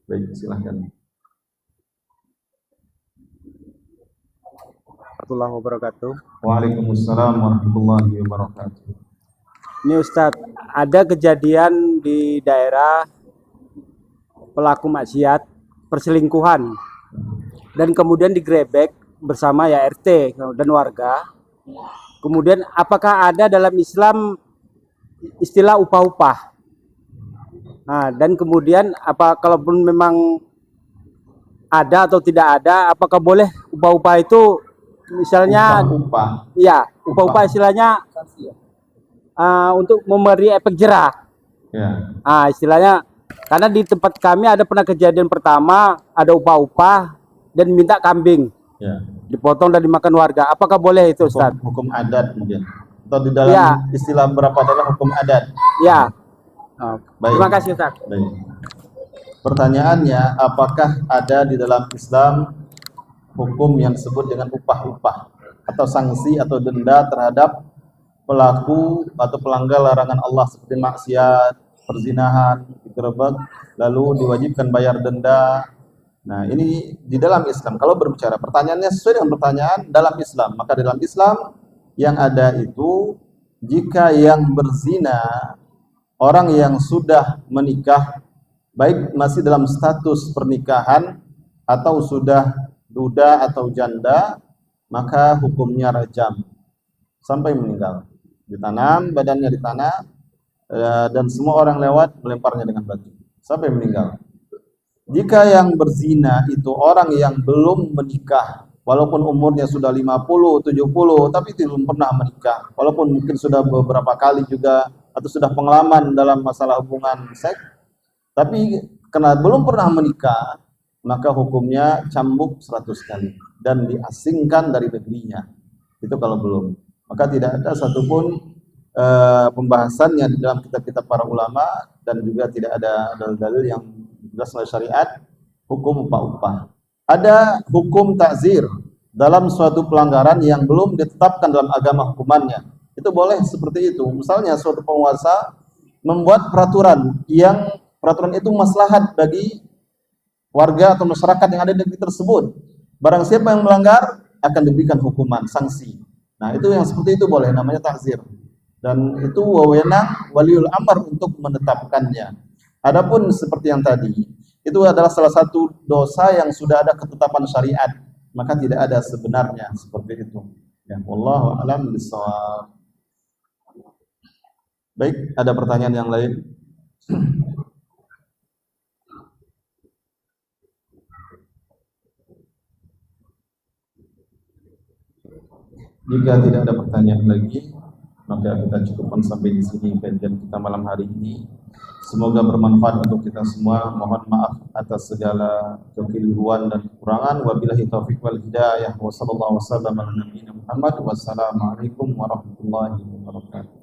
Baik, silahkan. Warahmatullahi wabarakatuh. Waalaikumsalam warahmatullahi wabarakatuh. Ini Ustadz, ada kejadian di daerah pelaku maksiat perselingkuhan dan kemudian digrebek bersama ya RT dan warga. Kemudian apakah ada dalam Islam istilah upah-upah? Nah, dan kemudian apa kalaupun memang ada atau tidak ada, apakah boleh upah-upah itu misalnya upah. Ya, upah-upah istilahnya untuk memberi efek jerah. Ya. Istilahnya karena di tempat kami ada pernah kejadian pertama ada upah-upah dan minta kambing. Ya. Dipotong dan dimakan warga. Apakah boleh itu, Ustaz? Hukum adat mungkin. Atau di dalam istilah berapa adalah hukum adat. Ya. Baik. Terima kasih, Ustaz. Baik. Pertanyaannya, apakah ada di dalam Islam hukum yang disebut dengan upah-upah atau sanksi atau denda terhadap pelaku atau pelanggar larangan Allah seperti maksiat, perzinahan, digerebek, lalu diwajibkan bayar denda. Nah, ini di dalam Islam. Kalau berbicara, pertanyaannya sesuai dengan pertanyaan dalam Islam. Maka dalam Islam yang ada itu, jika yang berzina, orang yang sudah menikah, baik masih dalam status pernikahan atau sudah duda atau janda, maka hukumnya rajam sampai meninggal. Ditanam, badannya ditanam, dan semua orang lewat melemparnya dengan batu sampai meninggal. Jika yang berzina itu orang yang belum menikah, walaupun umurnya sudah 50, 70, tapi belum pernah menikah, walaupun mungkin sudah beberapa kali juga atau sudah pengalaman dalam masalah hubungan seks, tapi karena belum pernah menikah, maka hukumnya cambuk 100 kali dan diasingkan dari negerinya. Itu kalau belum. Maka tidak ada satupun pembahasannya di dalam kitab-kitab para ulama, dan juga tidak ada dalil-dalil yang jelas oleh syariat hukum upah-upah. Ada hukum takzir dalam suatu pelanggaran yang belum ditetapkan dalam agama hukumannya. Itu boleh seperti itu. Misalnya suatu penguasa membuat peraturan yang peraturan itu maslahat bagi warga atau masyarakat yang ada di negeri tersebut. Barang siapa yang melanggar akan diberikan hukuman, sanksi. Nah, itu yang seperti itu boleh, namanya takzir. Dan itu wewenang waliul amr untuk menetapkannya. Adapun seperti yang tadi, itu adalah salah satu dosa yang sudah ada ketetapan syariat, maka tidak ada sebenarnya seperti itu. Ya, wallahu a'lam bishawab. Baik, ada pertanyaan yang lain? Jika tidak ada pertanyaan lagi, maka kita cukupkan sampai di sini kajian kita malam hari ini. Semoga bermanfaat untuk kita semua. Mohon maaf atas segala kekeliruan dan kekurangan. Wabillahi taufiq wal hidayah. Wassallallahu wasallam ala nabiyina Muhammad. Wassalamualaikum warahmatullahi wabarakatuh.